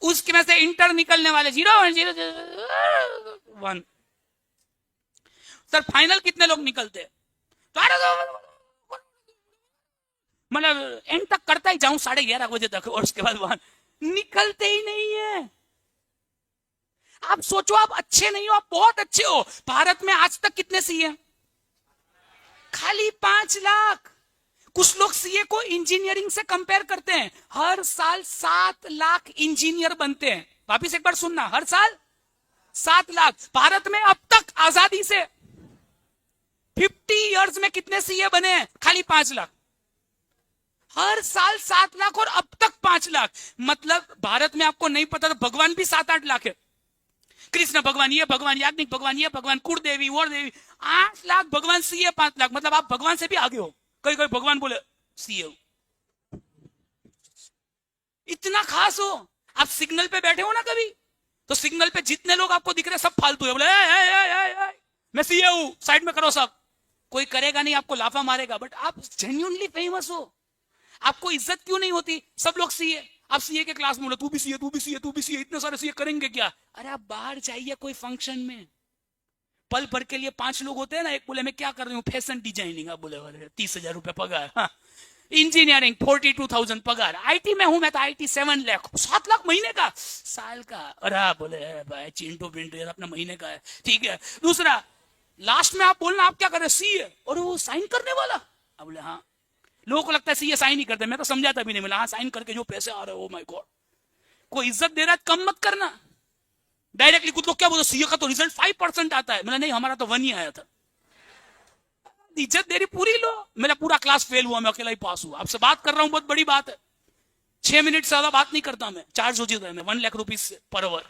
S1: उसके में से इंटर निकलने वाले 0.001। सर फाइनल कितने लोग निकलते हैं? मतलब एंड तक करता ही जाऊं 11:30 बजे तक, और उसके बाद वहां निकलते ही नहीं है। आप सोचो, आप अच्छे नहीं हो, आप बहुत अच्छे हो। भारत में आज तक कितने सीए? खाली 5 लाख। कुछ लोग सीए को इंजीनियरिंग से कंपेयर करते हैं। हर साल 7 लाख इंजीनियर बनते हैं। वापिस एक बार सुनना, हर साल 7 लाख। भारत में अब तक आजादी से 50 इयर्स में कितने सीए बने हैं? खाली 5 लाख। हर साल 7 लाख और अब तक 5 लाख। मतलब भारत में आपको नहीं पता तो भगवान भी 7-8 लाख है। कृष्ण भगवान, ये भगवान, याज्ञनिक भगवान, ये भगवान, कुलदेवी, वो देवी, 8 लाख भगवान, सीए 5 लाख। मतलब आप भगवान से भी आगे हो। कोई कोई भगवान बोले सीए हो, इतना खास हो। आप सिग्नल पे बैठे हो ना कभी, तो सिग्नल पे जितने लोग आपको दिख रहे हैं सब फालतू है। बोले मैं सीए हूं, साइड में करो सब। कोई करेगा नहीं, आपको लाफा मारेगा। बट आप जेन्युइनली फेमस हो, आपको इज्जत क्यों नहीं होती? सब लोग सीए, आप सीए के क्लास में बोलो तू भी सीए, तू भी सीए, तू भी सीए, इतने सारे सीए करेंगे क्या? अरे आप बाहर जाइए कोई फंक्शन में, पल भर के लिए 5 लोग होते हैं ना, एक बोले मैं क्या कर रही हूँ, फैशन डिजाइनिंग, आप बोले 30,000 रुपए पगार, हाँ। इंजीनियरिंग 42,000 पगार, आईटी में हूं मैं तो आईटी 7 लाख, 7 लाख महीने का, साल का। अरे बोले भाई चिंटू पिंटू अपना महीने का है, ठीक है। दूसरा, लास्ट में आप बोलना आप क्या कर रहे, सीए, और वो साइन करने वाला, अब बोले हाँ। लोगों को लगता है सीए साइन ही करते, मैं तो समझाता भी नहीं, मिला हाँ साइन करके जो पैसे आ रहे हो, ओ माय गॉड। कोई इज्जत दे रहा है कम मत करना। डायरेक्टली कुछ लोग क्या बोलते, सीए का तो रिजल्ट 5% आता है। मैंने नहीं, हमारा तो 1 ही आया था। इज्जत दे रही पूरी लो। मेरा पूरा क्लास फेल हुआ, मैं अकेला ही पास हुआ। आपसे बात कर रहा हूं, बहुत बड़ी बात है। 6 मिनट से ज्यादा बात नहीं करता मैं, चार्ज हो जाता है मैं 1 लाख रुपीज पर आवर।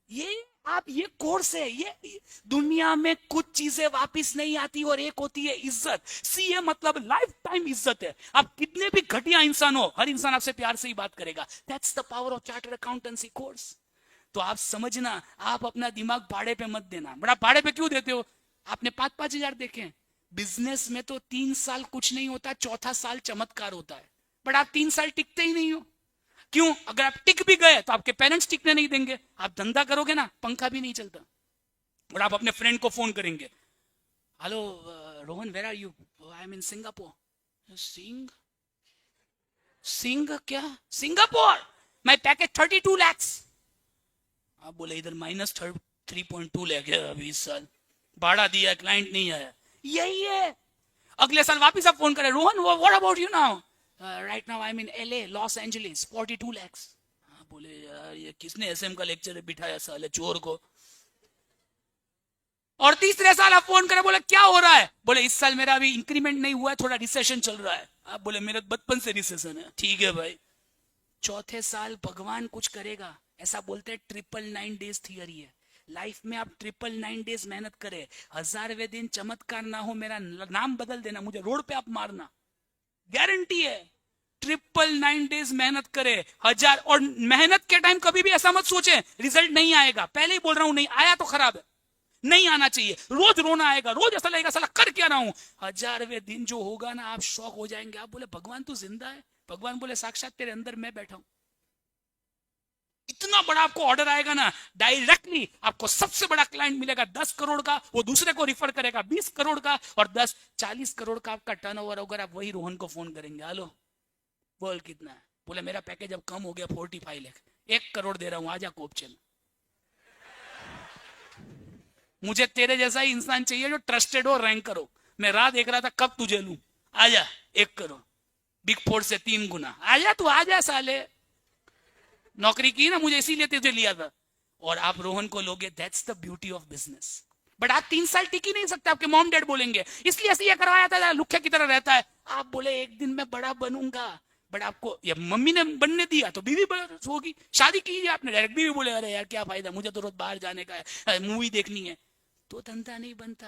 S1: ये आप, ये कोर्स है, ये दुनिया में कुछ चीजें वापिस नहीं आती और एक होती है इज्जत। सीए मतलब लाइफ टाइम इज्जत है। आप कितने भी घटिया इंसान हो, हर इंसान आपसे प्यार से ही बात करेगा। That's the power of chartered accountancy course. तो आप समझना, आप अपना दिमाग भाड़े पे मत देना। बड़ा भाड़े पे क्यों देते हो? आपने 5-5 हजार देखे। बिजनेस में तो 3 साल कुछ नहीं होता, चौथा साल चमत्कार होता है। बट आप 3 साल टिकते ही नहीं हो। क्यों? अगर आप टिक भी गए तो आपके पेरेंट्स टिकने नहीं देंगे। आप धंधा करोगे ना, पंखा भी नहीं चलता। और आप अपने फ्रेंड को फोन करेंगे, hello Rohan, where are you? I am in Singapore. सिंग क्या? Singapore, my package 32 lakhs। आप बोले इधर -3.2 लाख है अभी इस साल, भाड़ा दिया, क्लाइंट नहीं आया। यही है। अगले साल वापिस आप फोन करें, Rohan what about you now? Right now I am in LA, Los Angeles, 42 lakhs। बोले यार ये किसने एसएम का लेक्चर बिठाया साले चोर को। और तीसरे साल आप फोन करें, बोले क्या हो रहा है? बोले इस साल मेरा अभी इंक्रीमेंट नहीं हुआ है, थोड़ा रिसेशन चल रहा है। आप बोले मेरा बचपन से रिसेशन है। ठीक है भाई। चौथे साल भगवान कुछ करेगा, ऐसा बोलते हैं 999 डेज थियरी है। लाइफ में आप 999 डेज मेहनत करें, 1000वें दिन चमत्कार ना हो, मेरा नाम बदल देना, मुझे रोड पे आप मारना, गारंटी है। 999 डेज मेहनत करे, 1000। और मेहनत के टाइम कभी भी ऐसा मत सोचे रिजल्ट नहीं आएगा। पहले ही बोल रहा हूं, नहीं आया तो खराब है। नहीं आना चाहिए, रोज रोना आएगा, रोज ऐसा लगेगा साला कर क्या रहा हूं। 1000वें दिन जो होगा ना, आप शॉक हो जाएंगे। आप बोले भगवान तू जिंदा है? भगवान बोले साक्षात तेरे अंदर मैं बैठा हूं। इतना बड़ा आपको ऑर्डर आएगा ना, डायरेक्टली आपको सबसे बड़ा क्लाइंट मिलेगा 10 करोड़ का, वो दूसरे को रिफर करेगा 20 करोड़ का, और 10-40 करोड़ का आपका टर्नओवर होगा। आप वही रोहन को फोन करेंगे, हेलो बोल कितना है? बोले मेरा पैकेज अब कम हो गया 45 लाख, 1 करोड़ दे रहा हूं, आजा कोपचे में। मुझे तेरे जैसा ही इंसान चाहिए जो ट्रस्टेड हो, रैंकर हो। मैं राह देख रहा था कब तुझे लूं, आजा 1 करोड़, बिग 4 से 3 गुना, आजा तू, आजा साले। नौकरी की ना मुझे, इसीलिए तुझे लिया था। और आप रोहन को लोगे, that's the beauty of business. But आप 3 साल टिक ही नहीं सकते, आपके मॉम डैड बोलेंगे इसलिए ऐसे ये करवाया था, लुख्या की तरह रहता है। आप बोले एक दिन मैं बड़ा बनूंगा, बट आपको या मम्मी ने बनने दिया तो बीवी होगी, शादी की आपने डायरेक्ट, बीवी बोले अरे यार क्या फायदा, मुझे तो रोज बाहर जाने का है, मूवी देखनी है। तो धंधा नहीं बनता।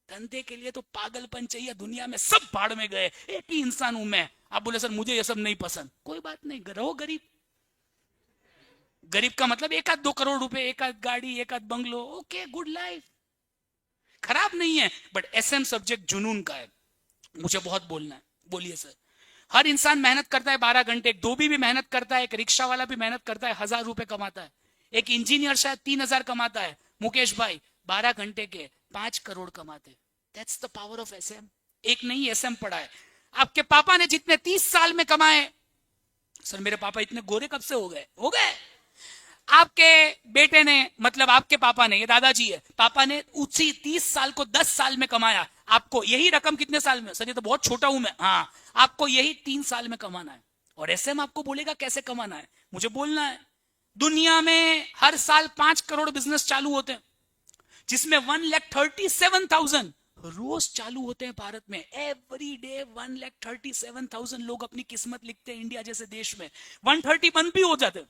S1: धंधे के लिए तो पागलपन चाहिए। दुनिया में सब भाड़ में गए, एक ही इंसान हूं मैं। आप बोले सर मुझे ये सब नहीं पसंद, कोई बात नहीं, रहो गरीब। गरीब का मतलब 1-2 करोड़ रुपए, 1 गाड़ी, 1 बंगलो, ओके गुड लाइफ, खराब नहीं है। बट एसएम सब्जेक्ट जुनून का है, मुझे बहुत बोलना है। बोलिए सर। हर इंसान मेहनत करता है 12 घंटे, एक धोबी भी मेहनत करता है, एक रिक्शा वाला भी मेहनत करता है, 1000 रुपए कमाता है। एक इंजीनियर शायद 3000 कमाता है। मुकेश भाई 12 घंटे के 5 करोड़ कमाते। That's the power of SM. एक नहीं एसएम पढ़ा है। आपके पापा ने जितने 30 साल में कमाए, सर मेरे पापा इतने गोरे कब से हो गए। आपके बेटे ने, मतलब आपके पापा ने, ये दादाजी है, पापा ने उसी 30 साल को 10 साल में कमाया। आपको यही रकम कितने साल में? सर ये तो बहुत छोटा हूं मैं। हाँ, आपको यही 3 साल में कमाना है। और एसएम आपको बोलेगा कैसे कमाना है, मुझे बोलना है। दुनिया में हर साल 5 करोड़ बिजनेस चालू होते हैं, जिसमें 1,37,000 रोज चालू होते हैं भारत में। एवरी डे 1,37,000 लोग अपनी किस्मत लिखते हैं इंडिया जैसे देश में। 130 बंद भी हो जाते हैं,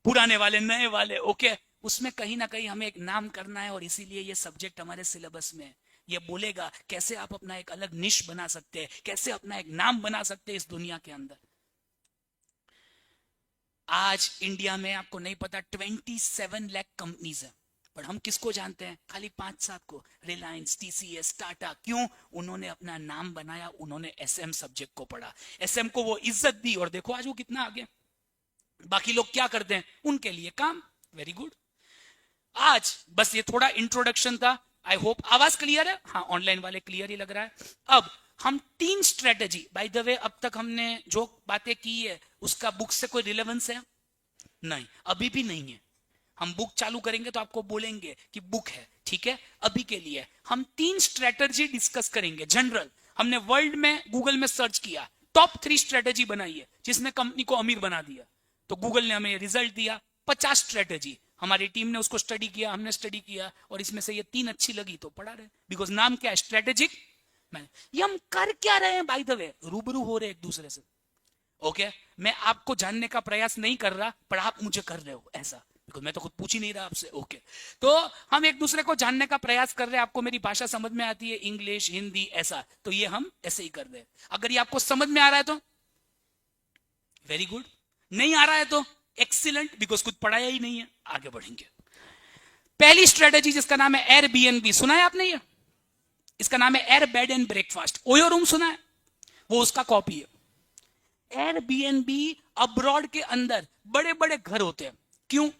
S1: पुराने वाले नए वाले, ओके। उसमें कहीं ना कहीं हमें एक नाम करना है, और इसीलिए ये सब्जेक्ट हमारे सिलेबस में है। ये बोलेगा कैसे आप अपना एक अलग निश बना सकते हैं, कैसे अपना एक नाम बना सकते हैं इस दुनिया के अंदर। आज इंडिया में आपको नहीं पता 27 लाख कंपनीज है, पर हम किसको जानते हैं? खाली 5-7 को, रिलायंस, टीसीएस, टाटा। क्यों? उन्होंने अपना नाम बनाया, उन्होंने एसएम सब्जेक्ट को पढ़ा, एसएम को वो इज्जत दी, और देखो आज वो कितना आगे। बाकी लोग क्या करते हैं, उनके लिए काम। Very good. आज बस ये थोड़ा इंट्रोडक्शन था। आई होप आवाज क्लियर है। हाँ, ऑनलाइन वाले क्लियर ही लग रहा है। अब हम 3 स्ट्रेटेजी, बाय द वे अब तक हमने जो बातें की है उसका बुक से कोई रिलेवेंस है? नहीं, अभी भी नहीं है। हम बुक चालू करेंगे तो आपको बोलेंगे कि बुक है, ठीक है। अभी के लिए हम 3 स्ट्रेटेजी डिस्कस करेंगे जनरल। हमने वर्ल्ड में गूगल में सर्च किया, टॉप 3 स्ट्रेटेजी बनाई है जिसने कंपनी को अमीर बना दिया। तो गूगल ने हमें रिजल्ट दिया 50 स्ट्रेटेजी। हमारी टीम ने उसको स्टडी किया, हमने स्टडी किया, और इसमें से ये 3 अच्छी लगी तो पढ़ा रहे। बिकॉज नाम क्या है? स्ट्रेटेजिक। ये हम कर क्या रहे हैं? बाय द वे रूबरू हो रहे एक दूसरे से, ओके। मैं आपको जानने का प्रयास नहीं कर रहा, पर आप मुझे कर रहे हो ऐसा, बिकॉज मैं तो खुद पूछ ही नहीं रहा आपसे, ओके। तो हम एक दूसरे को जानने का प्रयास कर रहे हैं। आपको मेरी भाषा समझ में आती है, इंग्लिश, हिंदी, ऐसा, तो ये हम ऐसे ही कर रहे हैं। अगर ये आपको समझ में आ रहा है तो वेरी गुड, नहीं आ रहा है तो एक्सीलेंट, बिकॉज कुछ पढ़ाया ही नहीं है। आगे बढ़ेंगे। पहली स्ट्रेटेजी जिसका नाम है एयरबीएनबी, सुना है आपने? ये इसका नाम है air bed and breakfast. OYO room सुना है? वो उसका कॉपी है। एयरबीएनबी अब्रॉड के अंदर बड़े बड़े घर होते हैं। क्यों?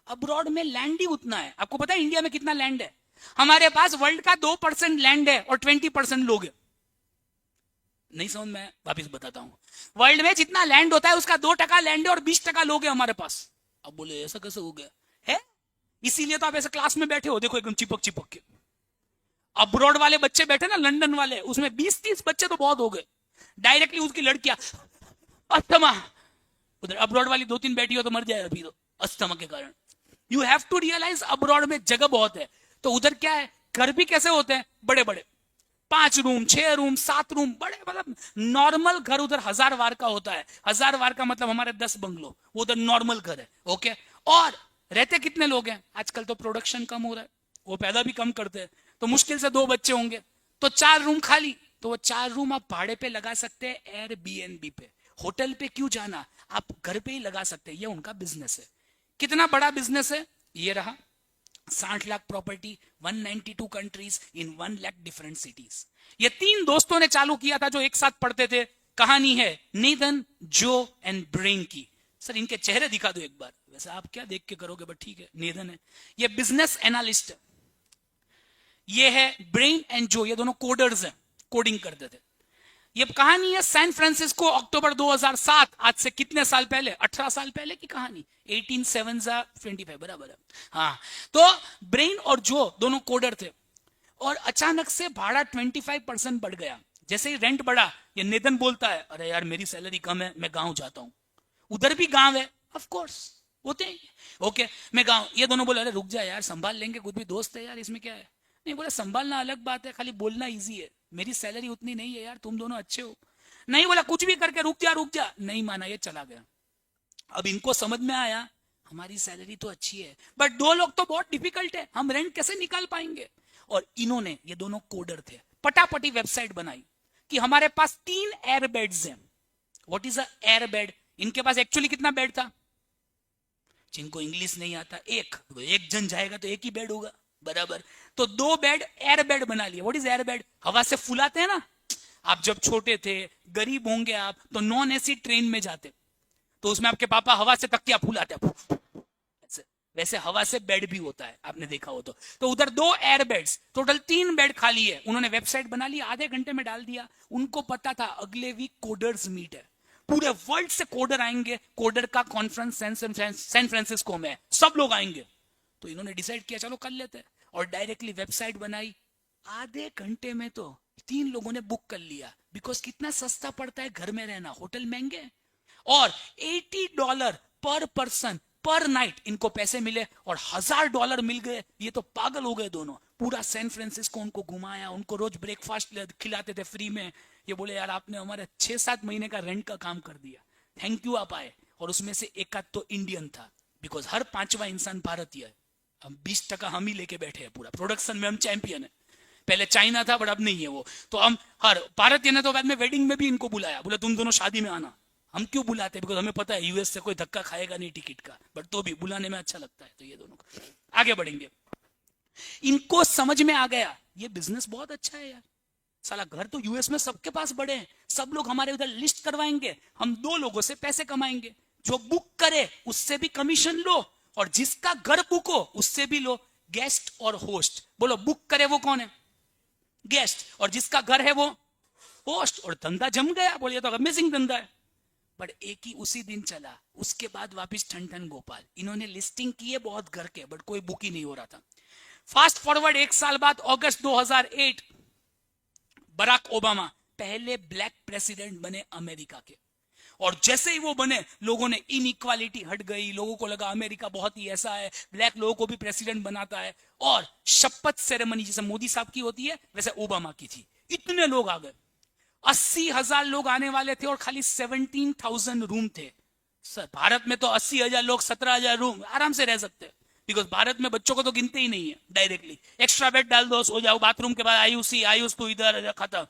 S1: अब्रॉड में लैंड ही उतना है। आपको पता है इंडिया में कितना लैंड है? हमारे पास वर्ल्ड का 2% लैंड है और 20% लोग है। नहीं समझ में? वापिस बताता हूं। वर्ल्ड में जितना लैंड होता है उसका 2% लैंड है और 20% लोग हैं हमारे पास। अब बोले ऐसा कैसे हो गया है? इसीलिए तो आप ऐसे क्लास में बैठे हो, देखो एकदम चिपक चिपक के। अब्रॉड वाले बच्चे बैठे ना, लंदन वाले, उसमें 20-30 बच्चे तो बहुत हो गए। डायरेक्टली उसकी लड़कियां अस्थमा, उधर अब्रॉड वाली 2-3 बैठी हो तो मर जाए अभी तो अस्थमा के कारण। You have to realise abroad में जगह बहुत है। तो उधर क्या है, घर भी कैसे होते हैं? बड़े बड़े, 5 रूम, 6 रूम, 7 रूम, बड़े, मतलब नॉर्मल घर उधर 1000 वार का होता है। 1000 वार का मतलब हमारे 10 बंगलो, वो उधर नॉर्मल घर है, ओके। और रहते कितने लोग हैं? आजकल तो प्रोडक्शन कम हो रहा है, वो पैदा भी कम करते हैं, तो मुश्किल से 2 बच्चे होंगे, तो 4 रूम खाली। तो वो 4 रूम आप भाड़े पे लगा सकते हैं, एयरबीएनबी पे। होटल पे क्यों जाना, आप घर पे ही लगा सकते हैं। ये उनका बिजनेस है। कितना बड़ा बिजनेस है ये रहा। 60 lakh property, 192 countries in 1 lakh different cities. ये 3 दोस्तों ने चालू किया था जो एक साथ पढ़ते थे। कहानी है नेथन, जो एंड ब्रेन की। सर इनके चेहरे दिखा दो एक बार। वैसे आप क्या देख के करोगे, बट ठीक है, नेथन है, ये बिजनेस एनालिस्ट है। ये है ब्रेन एंड जो, ये दोनों कोडर्स हैं, कोडिंग करते थे। ये कहानी है सैन फ्रांसिस्को, अक्टूबर 2007, आज से कितने साल पहले, 18 साल पहले की कहानी। 18/7/25 बराबर है। हाँ, तो ब्रेन और जो दोनों कोडर थे और अचानक से भाड़ा 25% बढ़ गया। जैसे ही रेंट बढ़ा, ये नेतन बोलता है, अरे यार मेरी सैलरी कम है, मैं गांव जाता हूं। उधर भी गांव है, ऑफ कोर्स होते हैं, ओके मैं गांव। ये दोनों बोले, अरे रुक जा यार, संभाल लेंगे, खुद भी दोस्त है यार, इसमें क्या है। नहीं बोला, संभालना अलग बात है, खाली बोलना इजी है, मेरी सैलरी उतनी नहीं है यार, तुम दोनों अच्छे हो। नहीं बोला, कुछ भी करके रुक जा रुक जा, नहीं माना, ये चला गया। अब इनको समझ में आया हमारी सैलरी तो अच्छी है, बट 2 लोग तो बहुत डिफिकल्ट है, हम रेंट कैसे निकाल पाएंगे। और इन्होंने, ये दोनों कोडर थे, पटापटी वेबसाइट बनाई कि हमारे पास 3 एयर बेड्स हैं। What is a air bed? इनके पास एक्चुअली कितना बेड था? जिनको इंग्लिश नहीं आता, एक जन जाएगा तो एक ही बेड होगा, बराबर। तो 2 बेड एयर बेड बना लिए। What is air bed? हवा से फुलाते हैं ना। आप जब छोटे थे, गरीब होंगे आप, तो नॉन एसी ट्रेन में जाते, तो उसमें आपके पापा हवा से तकिया फुलाते, वैसे हवा से बेड भी होता है, आपने देखा हो तो उधर 2 एयर बेड्स, टोटल 3 बेड खाली है। उन्होंने वेबसाइट बना ली, आधे घंटे में डाल दिया। उनको पता था अगले वीक कोडर्स मीट है, पूरे वर्ल्ड से कोडर आएंगे, कोडर का कॉन्फ्रेंस सैन फ्रांसिस्को में, सब लोग आएंगे। तो इन्होंने डिसाइड किया चलो कर लेते हैं, और डायरेक्टली वेबसाइट बनाई। आधे घंटे में तो 3 लोगों ने बुक कर लिया, बिकॉज कितना सस्ता पड़ता है घर में रहना, होटल महंगे, और $80 पर पर्सन पर नाइट इनको पैसे मिले, और $1000 मिल गए। ये तो पागल हो गए दोनों। पूरा सैन फ्रांसिस्को उनको घुमाया, उनको रोज ब्रेकफास्ट खिलाते थे फ्री में। ये बोले यार आपने हमारे 6-7 महीने का रेंट का काम कर दिया, थैंक यू आप आए। और उसमें से एक आध तो इंडियन था, बिकॉज हर 5वां इंसान भारतीय है। हम 20% हम ही लेके बैठे हैं, पूरा प्रोडक्शन में हम चैंपियन है। पहले चाइना था बट अब नहीं है वो, तो हम हर भारतीय ने तो बाद में वेडिंग में भी इनको बुलाया, बोले तुम दोनों शादी में आना। हम क्यों बुलाते, बिकॉज हमें पता है यूएस से कोई धक्का खाएगा नहीं टिकट का, बट तो भी बुलाने में अच्छा लगता है। तो ये दोनों आगे बढ़ेंगे। इनको समझ में आ गया ये बिजनेस बहुत अच्छा है यार, साला घर तो यूएस में सबके पास बड़े हैं, सब लोग हमारे उधर लिस्ट करवाएंगे, हम 2 लोगों से पैसे कमाएंगे, जो बुक करे उससे भी कमीशन लो, और जिसका घर बुक हो उससे भी लो। गेस्ट और होस्ट, बोलो बुक करे वो कौन है? गेस्ट, और जिसका घर है वो होस्ट, और धंधा जम गया। बोलिए तो अमेजिंग धंधा है। बट एक ही उसी दिन चला, उसके बाद वापिस ठन ठन गोपाल। इन्होंने लिस्टिंग की है बहुत घर के, बट कोई बुक ही नहीं हो रहा था। फास्ट फॉरवर्ड 1 साल बाद, अगस्त 2008, बराक ओबामा पहले ब्लैक प्रेसिडेंट बने अमेरिका के। और जैसे ही वो बने, लोगों ने इनइक्वालिटी हट गई, लोगों को लगा अमेरिका बहुत ही ऐसा है, ब्लैक लोगों को भी प्रेसिडेंट बनाता है। और शपथ सेरेमनी जैसे मोदी साहब की होती है, वैसे ओबामा की थी। इतने लोग आ गए, 80,000 लोग आने वाले थे, और खाली 17,000 रूम थे। सर भारत में तो 80,000 लोग, 17,000 रूम आराम से रह सकते हैं, बिकॉज भारत में बच्चों को तो गिनते ही नहीं है, डायरेक्टली एक्स्ट्रा बेड डाल दो, सो जाओ, बाथरूम के बाद आयुषी आयुष तो इधर खत्म।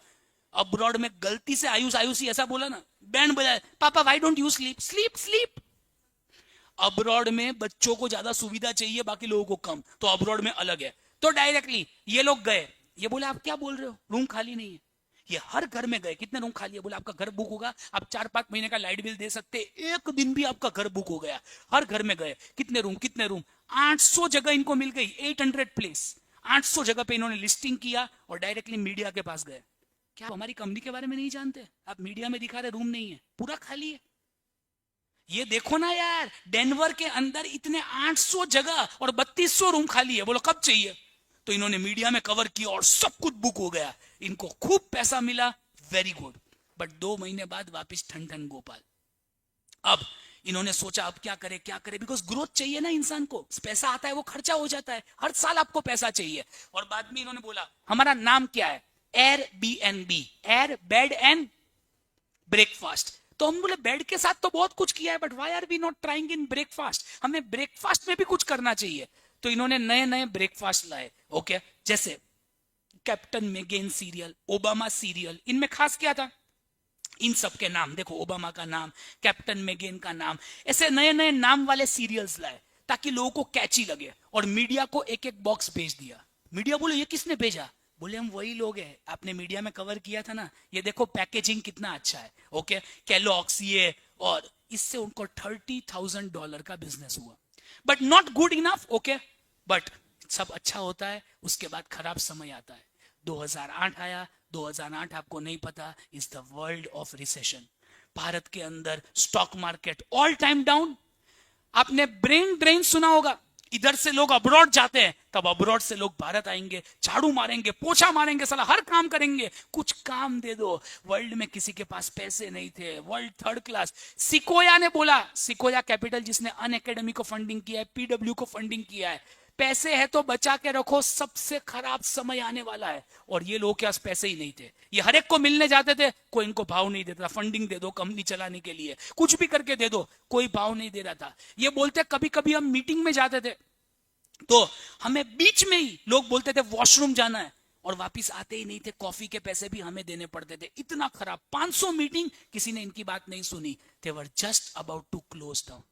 S1: अब्रॉड में गलती से आयुष आयुषी ऐसा बोला ना, बैंड बजाए, पापा why don't you sleep, sleep sleep. Abroad में बच्चों को ज्यादा सुविधा चाहिए, बाकी लोगों को कम, तो अब्रॉड में अलग है। तो डायरेक्टली ये लोग गए, ये बोले आप क्या बोल रहे हो, रूम खाली नहीं है। ये हर घर में गए, कितने रूम खाली है, बोले आपका घर बुक होगा, आप 4-5 महीने का लाइट बिल दे सकते, एक दिन भी आपका घर बुक हो गया। हर घर में गए, कितने रूम कितने रूम, 800 जगह इनको मिल गई, 800 प्लेस, 800 जगह पे इन्होंने लिस्टिंग किया, और डायरेक्टली मीडिया के पास गए। क्या हमारी कंपनी के बारे में नहीं जानते? आप मीडिया में दिखा रहे रूम नहीं है, पूरा खाली है। ये देखो ना यार, डेनवर के अंदर इतने 800 जगह और 3200 रूम खाली है, बोलो कब चाहिए। तो इन्होंने मीडिया में कवर किया और सब कुछ बुक हो गया, इनको खूब पैसा मिला, वेरी गुड। बट 2 महीने बाद वापस ठन ठन गोपाल। अब इन्होंने सोचा अब क्या करे क्या करे, बिकॉज ग्रोथ चाहिए ना इंसान को, पैसा आता है वो खर्चा हो जाता है, हर साल आपको पैसा चाहिए। और बाद में इन्होंने बोला हमारा नाम क्या है, Airbnb, air bed and breakfast. तो हम बोले बेड के साथ तो बहुत कुछ किया है, but why are we not trying in breakfast, हमें ब्रेकफास्ट में भी कुछ करना चाहिए। तो इन्होंने नए नए ब्रेकफास्ट लाए, ओके, जैसे captain Megan serial, Obama serial. इनमें खास क्या था, इन सब के नाम देखो, ओबामा का नाम, कैप्टन मेगेन का नाम, ऐसे नए नए नाम वाले सीरियल्स लाए। ताकि लोगों को कैची लगे, और मीडिया को एक एक बॉक्स भेज दिया। मीडिया बोले ये किसने भेजा? बोले हम वही लोग हैं, आपने मीडिया में कवर किया था ना, ये देखो पैकेजिंग कितना अच्छा है। ओके, कैलॉग्स ये, और इससे उनको $30,000 का बिजनेस हुआ। But not good enough. Okay, but सब अच्छा होता है, उसके बाद खराब समय आता है। 2008 आया। 2008 आपको नहीं पता, is the world of recession. Bharat के अंदर stock market all time down. आपने ब्रेन ड्रेन सुना होगा, इधर से लोग अब्रॉड जाते हैं, तब अब्रॉड से लोग भारत आएंगे, झाड़ू मारेंगे, पोछा मारेंगे, साला हर काम करेंगे, कुछ काम दे दो। वर्ल्ड में किसी के पास पैसे नहीं थे, वर्ल्ड थर्ड क्लास। सिकोया ने बोला, सिकोया कैपिटल जिसने अन अकेडमी को फंडिंग किया है, पीडब्ल्यू को फंडिंग किया है, पैसे है तो बचा के रखो, सबसे खराब समय आने वाला है। और ये लोग के पास पैसे ही नहीं थे, ये हर एक को मिलने जाते थे, कोई इनको भाव नहीं देता। फंडिंग दे दो कंपनी चलाने के लिए, कुछ भी करके दे दो, कोई भाव नहीं दे रहा था। ये बोलते कभी कभी हम मीटिंग में जाते थे तो हमें बीच में ही लोग बोलते थे वॉशरूम जाना है, और वापिस आते ही नहीं थे, कॉफी के पैसे भी हमें देने पड़ते थे। इतना खराब। 500 मीटिंग, किसी ने इनकी बात नहीं सुनी। They were just about to close down.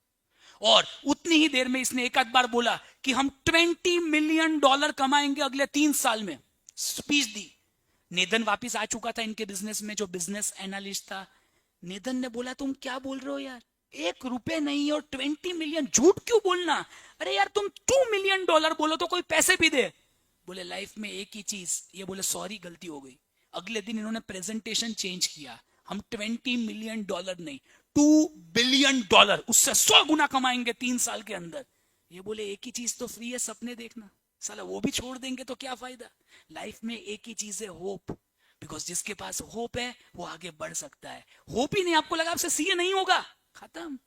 S1: और उतनी ही देर में इसने एक आध बार बोला कि हम $20 मिलियन कमाएंगे अगले 3 साल में। स्पीच दी। नेदन वापिस आ चुका था इनके बिजनेस में, जो बिजनेस एनालिस्ट था। नेदन ने बोला तुम क्या बोल रहे हो यार, $1 नहीं और 20 मिलियन, झूठ क्यों बोलना? अरे यार तुम $2 मिलियन बोलो तो कोई पैसे भी दे। बोले लाइफ में एक ही चीज, ये बोले सॉरी गलती हो गई। अगले दिन इन्होंने प्रेजेंटेशन चेंज किया, हम $20 मिलियन नहीं, $2 बिलियन, उससे 100 गुना कमाएंगे 3 साल के अंदर। ये बोले एक ही चीज तो फ्री है, सपने देखना। साला वो भी छोड़ देंगे तो क्या फायदा? लाइफ में एक ही चीज है, होप। बिकॉज जिसके पास होप है वो आगे बढ़ सकता है। होप ही नहीं, आपको लगा आपसे सीए नहीं होगा, खत्म।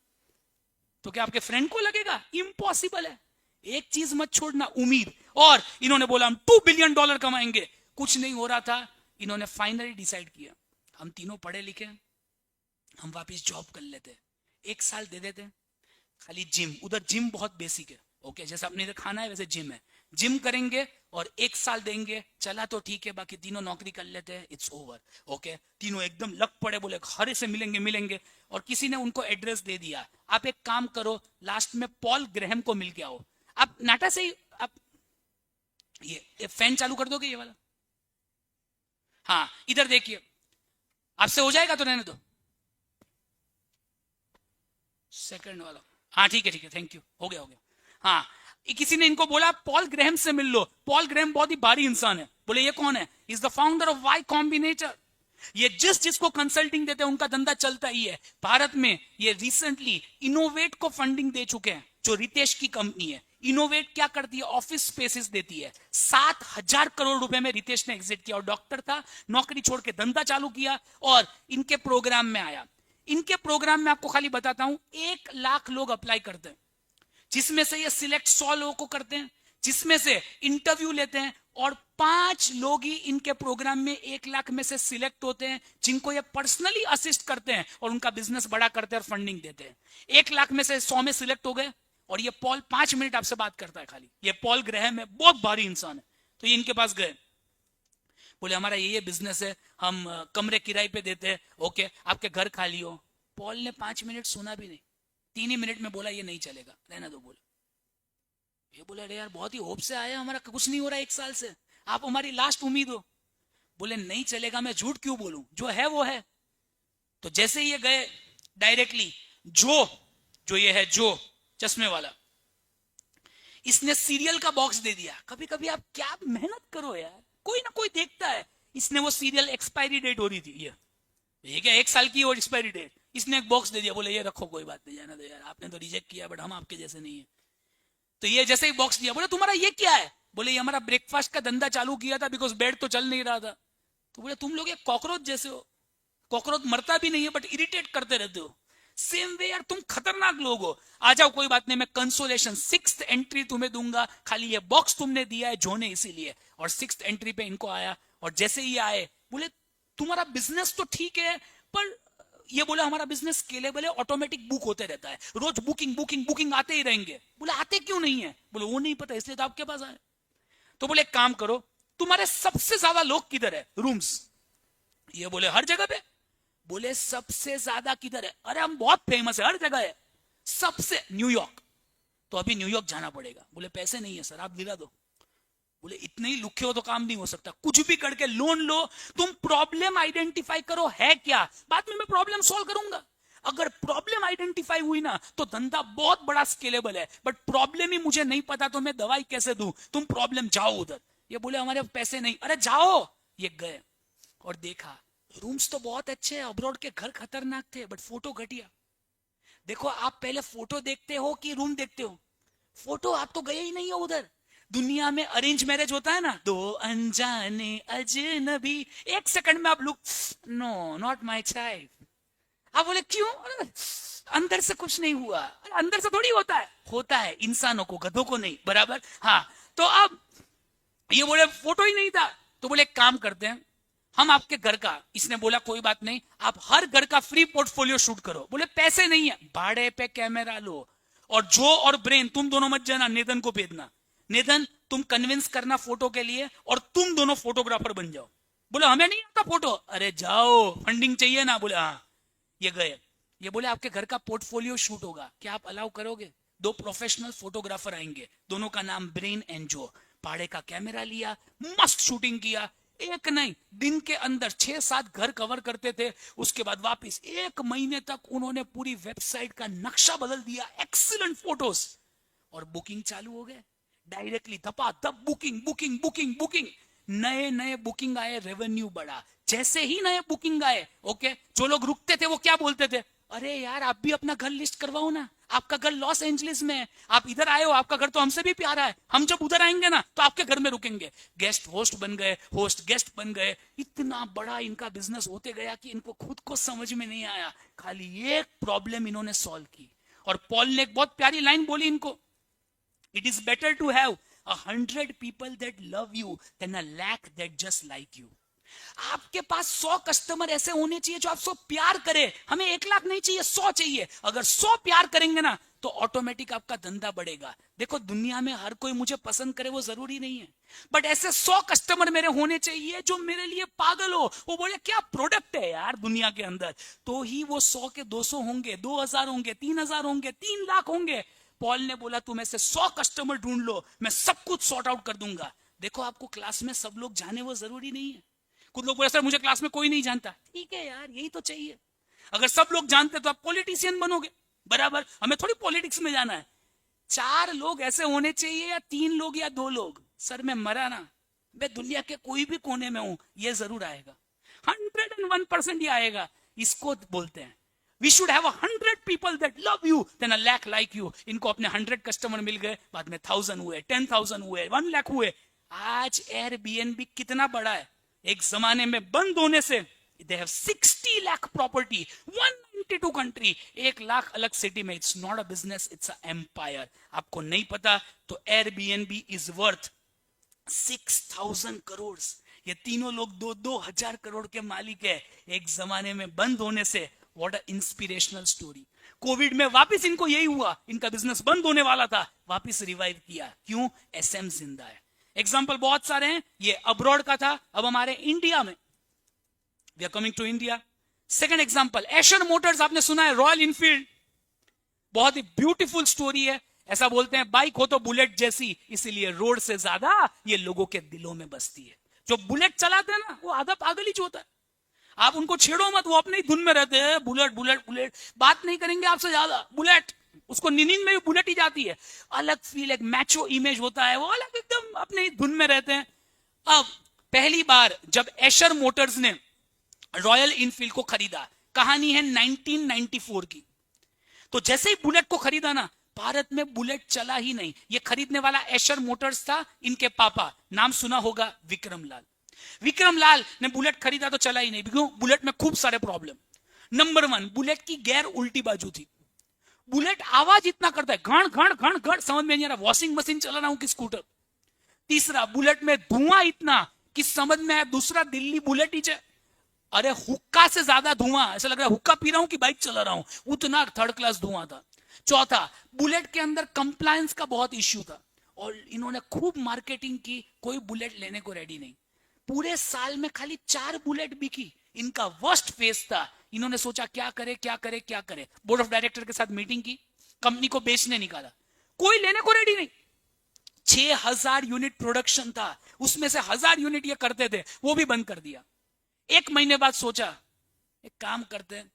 S1: तो क्या आपके फ्रेंड को लगेगा? इम्पॉसिबल है। एक चीज मत छोड़ना, उम्मीद। और इन्होंने बोला हम $2 बिलियन कमाएंगे। कुछ नहीं हो रहा था, इन्होंने फाइनली डिसाइड किया, हम तीनों पढ़े लिखे, हम वापिस जॉब कर लेते, 1 साल दे देते, खाली जिम। उधर जिम बहुत बेसिक है। ओके, जैसे अपने इधर खाना है वैसे जिम है, जिम करेंगे और 1 साल देंगे, चला तो ठीक है, बाकी तीनों नौकरी कर लेते हैं, इट्स ओवर। ओके, तीनों एकदम लग पड़े, बोले हरे से मिलेंगे। और किसी ने उनको एड्रेस दे दिया, आप एक काम करो, लास्ट में पॉल ग्रेहम को मिल के आओ। आप नाटा से ही आप ये फैन चालू कर दोगे, ये वाला? हाँ, इधर देखिए, आपसे हो जाएगा तो रहने दो। सेकंड वाला, हाँ ठीक है, थैंक यू, हो गया। हाँ, किसी ने इनको बोला पॉल ग्रेहम से मिल लो। पॉल ग्रेहम बहुत ही भारी इंसान है। बोले ये कौन है? Is the founder of Y Combinator. ये जिसको कंसल्टिंग देते हैं उनका धंधा चलता ही है। भारत में ये रिसेंटली इनोवेट को फंडिंग दे चुके हैं, जो रितेश की कंपनी है। इनोवेट क्या करती है? ऑफिस स्पेसेस देती है। 7,000 करोड़ रुपए में रितेश ने एग्जिट किया, और डॉक्टर था, नौकरी छोड़ के धंधा चालू किया और इनके प्रोग्राम में आया। इनके प्रोग्राम में आपको खाली बताता हूं, 1 लाख लोग अप्लाई करते हैं, जिसमें से ये सिलेक्ट 100 लोगों को करते हैं, जिसमें से इंटरव्यू लेते हैं, और 5 लोग ही इनके प्रोग्राम में 1 लाख में से सिलेक्ट होते हैं, जिनको ये पर्सनली असिस्ट करते हैं और उनका बिजनेस बड़ा करते हैं और फंडिंग देते हैं। 1 लाख में से 100 में सिलेक्ट हो गए, और ये पॉल 5 मिनट आपसे बात करता है खाली। ये पॉल ग्रेहम है, बहुत भारी इंसान है। तो ये इनके पास गए, बोले हमारा ये बिजनेस है, हम कमरे किराए पे देते हैं, ओके आपके घर खाली हो। पॉल ने 5 मिनट सुना भी नहीं, 3 ही मिनट में बोला ये नहीं चलेगा, रहना दो। बोला ये बोला अरे यार बहुत ही होप से आया, हमारा कुछ नहीं हो रहा 1 साल से, आप हमारी लास्ट उम्मीद हो। बोले नहीं चलेगा, मैं झूठ क्यों बोलूं, जो है वो है। तो जैसे ये गए डायरेक्टली, जो ये है जो चश्मे वाला, इसने सीरियल का बॉक्स दे दिया। कभी कभी आप क्या मेहनत करो यार, कोई ना कोई देखता है। इसने वो सीरियल, एक्सपायरी डेट हो रही थी, ये क्या 1 साल की और एक्सपायरी डेट, इसने एक बॉक्स दे दिया, बोले ये रखो, कोई बात नहीं, जाना दो यार, आपने तो रिजेक्ट किया, बट हम आपके जैसे नहीं है। तो ये जैसे ही बॉक्स दिया, बोले तुम्हारा ये क्या है? बोले ये हमारा ब्रेकफास्ट का धंधा चालू किया था, बिकॉज बेड तो चल नहीं रहा था। तो बोले तुम लोग एक कॉकरोच जैसे हो, कॉकरोच मरता भी नहीं है बट इरिटेट करते रहते हो। सेम वे यार, तुम खतरनाक लोग हो। आ जाओ, कोई बात नहीं, मैं कंसोलेशन 6th एंट्री तुम्हें दूंगा, खाली ये बॉक्स तुमने दिया है जोने, इसीलिए। और 6th एंट्री पे इनको आया, और जैसे ही आए बोले तुम्हारा बिजनेस तो ठीक है, पर ये बोला हमारा बिजनेस स्केलेबल है, ऑटोमेटिक बुक होते रहता है, रोज बुकिंग आते ही रहेंगे। बोले आते क्यों नहीं है? बोले वो नहीं पता, इसलिए तो आपके पास आए। तो बोले एक काम करो, तुम्हारे सबसे ज्यादा लोग किधर है रूम्स? ये बोले हर जगह पे। बोले सबसे ज्यादा किधर है? अरे हम बहुत फेमस है, हर जगह है, सबसे न्यूयॉर्क। तो अभी न्यूयॉर्क जाना पड़ेगा। बोले पैसे नहीं है सर, आप दिला दो। बोले इतने ही लुखे हो तो काम नहीं हो सकता, कुछ भी करके लोन लो, तुम प्रॉब्लम आइडेंटिफाई करो है क्या, बाद में मैं प्रॉब्लम सॉल्व करूंगा। अगर प्रॉब्लम आइडेंटिफाई हुई ना तो धंधा बहुत बड़ा स्केलेबल है, बट प्रॉब्लम ही मुझे नहीं पता तो मैं दवाई कैसे दूं, तुम प्रॉब्लम जाओ उधर। ये बोले हमारे पैसे नहीं, अरे जाओ। ये गए और देखा रूम्स तो बहुत अच्छे हैं, अब्रॉड के घर खतरनाक थे बट फोटो घटिया। देखो आप पहले फोटो देखते हो कि रूम देखते हो? फोटो, आप तो गए ही नहीं हो उधर। दुनिया में अरेंज मैरिज होता है ना, दो अनजाने अजनबी, एक सेकंड में आप look, no not my child. आप बोले क्यों? अंदर से कुछ नहीं हुआ। अंदर से थोड़ी होता है इंसानों को, गधों को नहीं, बराबर। हाँ, तो अब ये बोले फोटो ही नहीं था। तो बोले एक काम करते हैं, हम आपके घर का, इसने बोला कोई बात नहीं, आप हर घर का फ्री पोर्टफोलियो शूट करो। बोले पैसे नहीं है, भाड़े पे कैमरा लो, और जो और ब्रेन तुम दोनों मत जाना, नेदन को भेजना। नेदन तुम कन्विंस करना फोटो के लिए, और तुम दोनों फोटोग्राफर बन जाओ। बोले हमें नहीं आता फोटो। अरे जाओ, फंडिंग चाहिए ना। बोले हाँ। ये गए, ये बोले आपके घर का पोर्टफोलियो शूट होगा, क्या आप अलाउ करोगे? दो प्रोफेशनल फोटोग्राफर आएंगे, दोनों का नाम ब्रेन एंड जो। भाड़े का कैमरा लिया, मस्त शूटिंग किया। एक नहीं, दिन के अंदर 6-7 घर कवर करते थे। उसके बाद वापस 1 महीने तक उन्होंने पूरी वेबसाइट का नक्शा बदल दिया, एक्सीलेंट फोटोज, और बुकिंग चालू हो गए डायरेक्टली, धपा धप बुकिंग बुकिंग बुकिंग बुकिंग। नए नए बुकिंग आए, रेवेन्यू बढ़ा। जैसे ही नए बुकिंग आए, ओके, जो लोग रुकते थे वो क्या बोलते थे, अरे यार आप भी अपना घर लिस्ट करवाओ ना, आपका घर लॉस एंजलिस में है, आप इधर आए हो, आपका घर तो हमसे भी प्यारा है, हम जब उधर आएंगे ना तो आपके घर में रुकेंगे। गेस्ट होस्ट बन गए, होस्ट गेस्ट बन गए। इतना बड़ा इनका बिजनेस होते गया कि इनको खुद को समझ में नहीं आया, खाली एक प्रॉब्लम इन्होंने सॉल्व की। और पॉल ने एक बहुत प्यारी लाइन बोली इनको, it is better to have 100 people that love you than a lakh that just like you. आपके पास 100 कस्टमर ऐसे होने चाहिए जो आपसे प्यार करे। हमें 1 लाख नहीं चाहिए, 100 चाहिए। अगर 100 प्यार करेंगे ना तो ऑटोमेटिक आपका धंधा बढ़ेगा। देखो दुनिया में हर कोई मुझे पसंद करे वो जरूरी नहीं है, बट ऐसे 100 कस्टमर मेरे होने चाहिए जो मेरे लिए पागल हो। वो बोले क्या प्रोडक्ट है यार दुनिया के अंदर, तो ही वो 100 के 200 होंगे, 2000 होंगे, 3000 होंगे, 3 लाख होंगे। पॉल ने बोला तुम ऐसे 100 कस्टमर ढूंढ लो, मैं सब कुछ सॉर्ट आउट कर दूंगा। देखो आपको क्लास में सब लोग जाने वो जरूरी नहीं है। कुछ लोग बोले सर मुझे क्लास में कोई नहीं जानता, ठीक है यार, यही तो चाहिए। अगर सब लोग जानते तो आप पॉलिटिशियन बनोगे, बराबर। हमें थोड़ी पॉलिटिक्स में जाना है। 4 लोग ऐसे होने चाहिए, या 3 लोग या 2 लोग। सर मैं मरा ना, मैं दुनिया के कोई भी कोने में हूं, ये जरूर आएगा, 101% ये आएगा। इसको बोलते हैं We should have 100 people that love you than a lakh like you. इनको अपने 100 कस्टमर मिल गए, बाद में 1000 हुए, 10,000 हुए, 1 लाख हुए। आज Airbnb कितना बड़ा है। एक जमाने में बंद होने से they have 60 lakh property, 192 country, 1 lakh अलग सिटी में। It's not a business, it's an empire. आपको नहीं पता तो Airbnb is worth 6,000 crores। ये तीनों लोग 2,000 करोड़ के मालिक है। एक जमाने में बंद होने से, what a inspirational story. Covid में वापस इनको यही हुआ, इनका बिजनेस बंद होने वाला था, वापस रिवाइव किया। क्यों? एसएम जिंदा है। एग्जांपल बहुत सारे हैं, ये अब्रॉड का था, अब हमारे इंडिया में। We are coming to India. Second example, Eicher Motors, आपने सुना है, रॉयल इनफील्ड, बहुत ही ब्यूटीफुल स्टोरी है। ऐसा बोलते हैं बाइक हो तो बुलेट जैसी, इसीलिए रोड से ज्यादा ये लोगों के दिलों में बसती है। जो बुलेट चलाते हैं ना वो आधा पागल ही जो होता है, आप उनको छेड़ो मत, वो अपने ही धुन में रहते हैं, बुलेट बुलेट बुलेट, बात नहीं करेंगे आपसे ज्यादा, बुलेट, उसको नींद में भी बुलेट ही जाती है। अलग फील, एक मैचो इमेज होता है, वो अलग एकदम अपने ही धुन में रहते हैं। अब पहली बार जब एशर मोटर्स ने रॉयल इनफील्ड को खरीदा, कहानी है 1994 की, तो जैसे ही बुलेट को खरीदा ना, भारत में बुलेट चला ही नहीं। ये खरीदने वाला एशर मोटर्स था, इनके पापा, नाम सुना होगा, विक्रम लाल। विक्रम लाल ने बुलेट खरीदा तो चला ही नहीं, क्यों? बुलेट में खूब सारे प्रॉब्लम। नंबर 1, बुलेट की गियर उल्टी बाजू थी। बुलेट आवाज इतना करता है, घण घण घण घण, समझ में नहीं आ रहा वॉशिंग मशीन चला रहा हूं कि स्कूटर। तीसरा, बुलेट में धुआं इतना कि समझ में आया दूसरा दिल्ली बुलेट ही है। अरे हुक्का से ज्यादा धुआं, ऐसा लग रहा है हुक्का पी रहा हूं कि बाइक चला रहा हूं, उतना थर्ड क्लास धुआं था। चौथा, बुलेट के अंदर कंप्लायंस का बहुत इश्यू था, और इन्होंने खूब मार्केटिंग की, कोई बुलेट लेने को रेडी नहीं। पूरे साल में खाली 4 बुलेट बिकी। इनका वर्स्ट फेज था। इन्होंने सोचा क्या करे क्या करे क्या करे। बोर्ड ऑफ डायरेक्टर के साथ मीटिंग की, कंपनी को बेचने निकाला। कोई लेने को रेडी नहीं। 6,000 यूनिट प्रोडक्शन था, उसमें से 1,000 यूनिट ये करते थे, वो भी बंद कर दिया। एक महीने बाद सोचा एक काम करते हैं,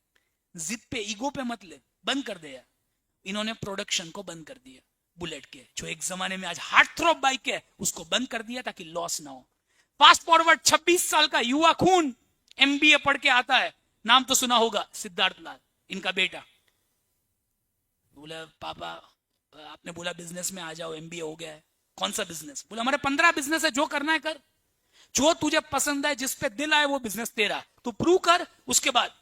S1: जिद पे ईगो पे मत ले, बंद कर दे यार। इन्होंने प्रोडक्शन को बंद कर दिया। बुलेट के जो एक जमाने में आज हार्ट थ्रोब बाइक है, उसको बंद कर दिया ताकि लॉस ना हो। फास्ट फॉरवर्ड 26 साल का युवा खून एमबीए पढ़ के आता है, नाम तो सुना होगा, सिद्धार्थ लाल, इनका बेटा। बोला पापा आपने बोला बिजनेस में आ जाओ, एमबीए हो गया है, कौन सा बिजनेस? बोला हमारे 15 बिजनेस है, जो करना है कर, जो तुझे पसंद है, जिस पे दिल आए वो बिजनेस तेरा, तू प्रूव कर, उसके बाद।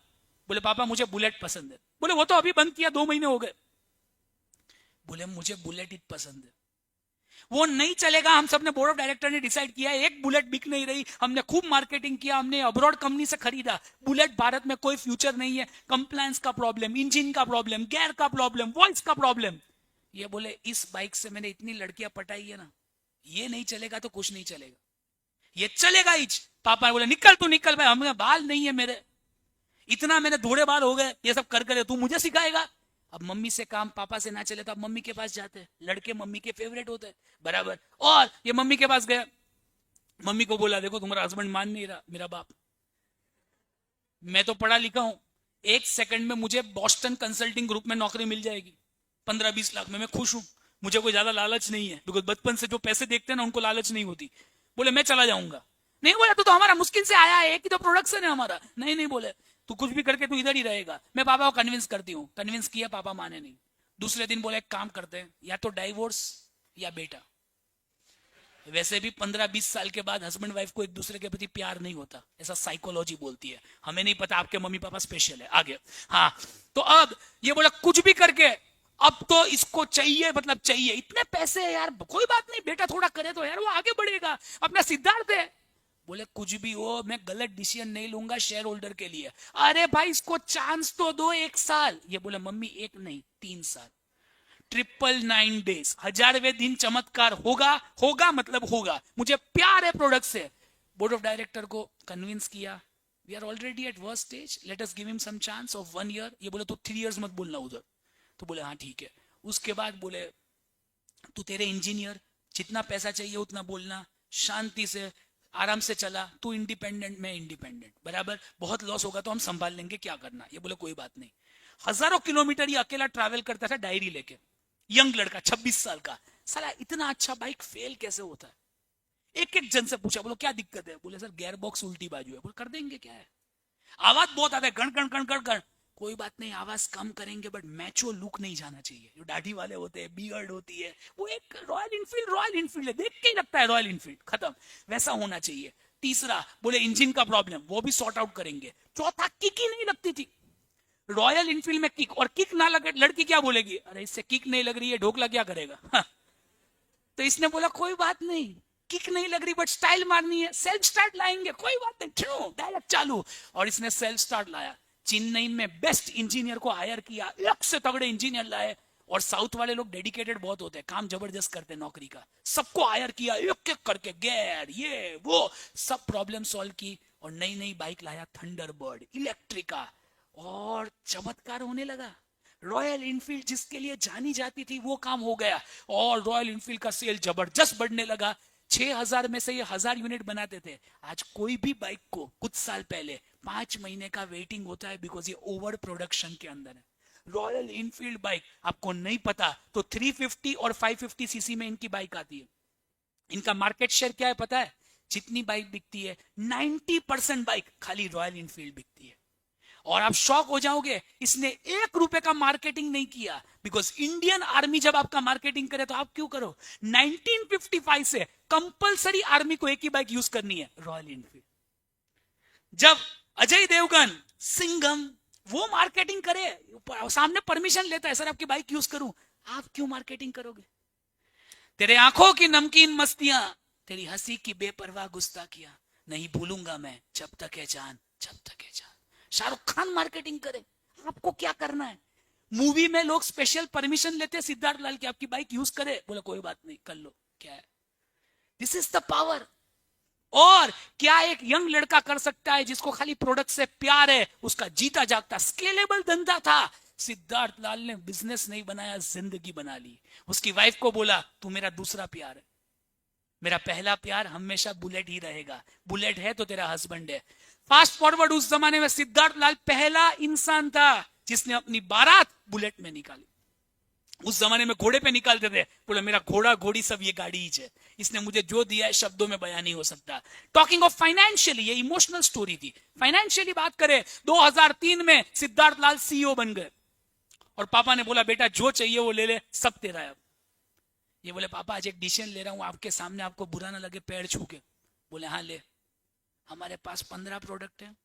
S1: बोले पापा मुझे बुलेट पसंद है। बोले वो तो अभी बंद किया, 2 महीने हो गए। बोले मुझे बुलेट ही पसंद है, वो नहीं चलेगा। हम सब ने बोर्ड ऑफ डायरेक्टर ने डिसाइड किया, एक बुलेट बिक नहीं रही, हमने खूब मार्केटिंग किया, हमने अब्रॉड कंपनी से खरीदा। बुलेट भारत में कोई फ्यूचर नहीं है, कंप्लायंस का प्रॉब्लम, इंजन का प्रॉब्लम, गेयर का प्रॉब्लम, वॉइस का प्रॉब्लम। ये बोले इस बाइक से मैंने इतनी लड़कियां पटाई है ना, ये नहीं चलेगा तो कुछ नहीं चलेगा, ये चलेगा ही। पापा ने बोला निकल तू निकल भाई, हमें बाल नहीं है मेरे, इतना मैंने थोड़े बाल हो गए, ये सब कर करे तू मुझे सिखाएगा। अब मम्मी से काम पापा से ना चले तो अब मम्मी के पास जाते हैं, लड़के मम्मी के फेवरेट होते हैं बराबर। और ये मम्मी के पास गया, मम्मी को बोला देखो तुम्हारा हस्बैंड मान नहीं रहा, मेरा बाप, मैं तो पढ़ा लिखा हूं, 1 सेकंड में मुझे बॉस्टन कंसल्टिंग ग्रुप में नौकरी मिल जाएगी 15-20 लाख में, मैं खुश हूं, मुझे कोई ज्यादा लालच नहीं है, बिकॉज बचपन से जो पैसे देखते हैं ना उनको लालच नहीं होती। बोले मैं चला जाऊंगा। नहीं बोला तो हमारा मुश्किल से आया है, एक ही तो प्रोडक्शन है हमारा। नहीं नहीं बोले तू कुछ भी करके तू इधर ही रहेगा। मैं पापा को कन्विंस करती हूँ, कन्विंस किया, पापा माने नहीं। दूसरे दिन बोले एक काम करते हैं, या तो डाइवोर्स या बेटा। वैसे भी 15-20 साल के बाद हस्बैंड वाइफ को एक दूसरे के प्रति प्यार नहीं होता, ऐसा साइकोलॉजी बोलती है, हमें नहीं पता, आपके मम्मी पापा स्पेशल है। आगे हाँ, तो अब ये बोला कुछ भी करके अब तो इसको चाहिए, मतलब चाहिए, इतने पैसे है यार, कोई बात नहीं, बेटा थोड़ा करे तो यार वो आगे बढ़ेगा, अपना सिद्धार्थ है। बोले कुछ भी हो मैं गलत डिसीजन नहीं लूंगा शेयर होल्डर के लिए। अरे भाई इसको चांस तो दो, 1 साल। ये बोले मम्मी 1 नहीं 3 साल, 999 डेज, 1000वें दिन चमत्कार होगा, होगा मतलब होगा, मुझे प्यार है प्रोडक्ट से। बोर्ड ऑफ डायरेक्टर को कन्विंस किया, we are already at worst stage, let us give him some chance of 1 year. ये बोले तो 3 इयर्स मत बोलना उधर। तो बोले हाँ ठीक है। उसके बाद बोले तू तेरे इंजीनियर, जितना पैसा चाहिए उतना बोलना, शांति से आराम से चला, तू इंडिपेंडेंट मैं इंडिपेंडेंट, बराबर, बहुत लॉस होगा तो हम संभाल लेंगे, क्या करना। ये बोले कोई बात नहीं। हजारों किलोमीटर ये अकेला ट्रैवल करता था डायरी लेके, यंग लड़का 26 साल का, साला इतना अच्छा बाइक फेल कैसे होता है। एक एक जन से पूछा, बोलो क्या दिक्कत है? बोले सर गियर बॉक्स उल्टी बाजू है। बोले कर देंगे, क्या है, आवाज बहुत आता है, गण गण गण गण गण। कोई बात नहीं, आवाज कम करेंगे, बट मैचो लुक नहीं जाना चाहिए। जो दाढ़ी वाले होते हैं, बियर्ड होती है, वो एक रॉयल इनफील्ड है, देख के ही लगता है रॉयल इनफील्ड, खत्म, वैसा होना चाहिए। तीसरा बोले इंजन का प्रॉब्लम, वो भी सॉर्ट आउट करेंगे। चौथा किक ही नहीं लगती थी रॉयल इनफील्ड में, किक, और किक ना लगे लड़की क्या बोलेगी, अरे इससे किक नहीं लग रही है, ढोकला क्या करेगा। हाँ। तो इसने बोला कोई बात नहीं, किक नहीं लग रही बट स्टाइल मारनी है, सेल्फ स्टार्ट लाएंगे, कोई बात नहीं, डायरेक्ट चालू। और इसने सेल्फ स्टार्ट लाया, चेन्नई में बेस्ट इंजीनियर को हायर किया, 1 से तगड़े इंजीनियर लाए। और साउथ वाले लोग डेडिकेटेड बहुत होते हैं, काम जबरदस्त करते हैं नौकरी का, सबको हायर किया एक एक करके, गेयर ये वो सब प्रॉब्लम सॉल्व की, और नई नई बाइक लाया, थंडरबर्ड इलेक्ट्रिका, और चमत्कार होने लगा। रॉयल इनफील्ड जिसके लिए जानी जाती थी वो काम हो गया, और रॉयल इनफील्ड का सेल जबरदस्त बढ़ने लगा। 6,000 में से ये 1,000 यूनिट बनाते थे। आज कोई भी बाइक को कुछ साल पहले 5 महीने का वेटिंग होता है, बिकॉज ये ओवर प्रोडक्शन के अंदर है। रॉयल इनफील्ड बाइक आपको नहीं पता तो 350 और 550 सीसी में इनकी बाइक आती है। इनका मार्केट शेयर क्या है पता है? जितनी बाइक बिकती है 90% बाइक खाली रॉयल इनफील्ड बिकती है। और आप शॉक हो जाओगे, इसने 1 रुपए का मार्केटिंग नहीं किया, बिकॉज इंडियन आर्मी जब आपका मार्केटिंग करे तो आप क्यों करो। 1955 से कंपलसरी आर्मी को एक ही बाइक यूज करनी है, रॉयल इनफील्ड। जब अजय देवगन सिंघम वो मार्केटिंग करे, सामने परमिशन लेता है, सर आपकी बाइक यूज करूं, आप क्यों मार्केटिंग करोगे? तेरे आंखों की नमकीन मस्तियां, तेरी हंसी की बेपरवाह गुस्ताखियां नहीं भूलूंगा मैं, जब तक है जान, जब तक है जान। शाहरुख खान मार्केटिंग करे, आपको क्या करना है? मूवी में लोग स्पेशल परमिशन लेते हैं सिद्धार्थ लाल की, आपकी बाइक यूज करे, बोले कोई बात नहीं कर लो, क्या है। This is the power. और क्या एक यंग लड़का कर सकता है जिसको खाली प्रोडक्ट से प्यार है, उसका जीता जागता स्केलेबल धंधा था, सिद्धार्थ लाल ने बिजनेस नहीं बनाया, जिंदगी बना ली। उसकी वाइफ को बोला तू मेरा दूसरा प्यार है, मेरा पहला प्यार हमेशा बुलेट ही रहेगा, बुलेट है तो तेरा हस्बैंड है। फास्ट फॉरवर्ड, उस जमाने में सिद्धार्थ लाल पहला इंसान था जिसने अपनी बारात बुलेट में निकाली। उस जमाने में घोड़े पे निकालते थे, बोले मेरा घोड़ा घोड़ी सब ये गाड़ी ही है, इसने मुझे जो दिया है शब्दों में बयान नहीं हो सकता। टॉकिंग ऑफ फाइनेंशियली, ये इमोशनल स्टोरी थी। फाइनेंशियली बात करें, 2003 में सिद्धार्थ लाल सीईओ बन गए और पापा ने बोला बेटा जो चाहिए वो ले ले, सब तेरा है। ये बोले पापा आज एक डिसीजन ले रहा हूं आपके सामने, आपको बुरा ना लगे पैर छू के। बोले हाँ ले। हमारे पास 15 प्रोडक्ट है,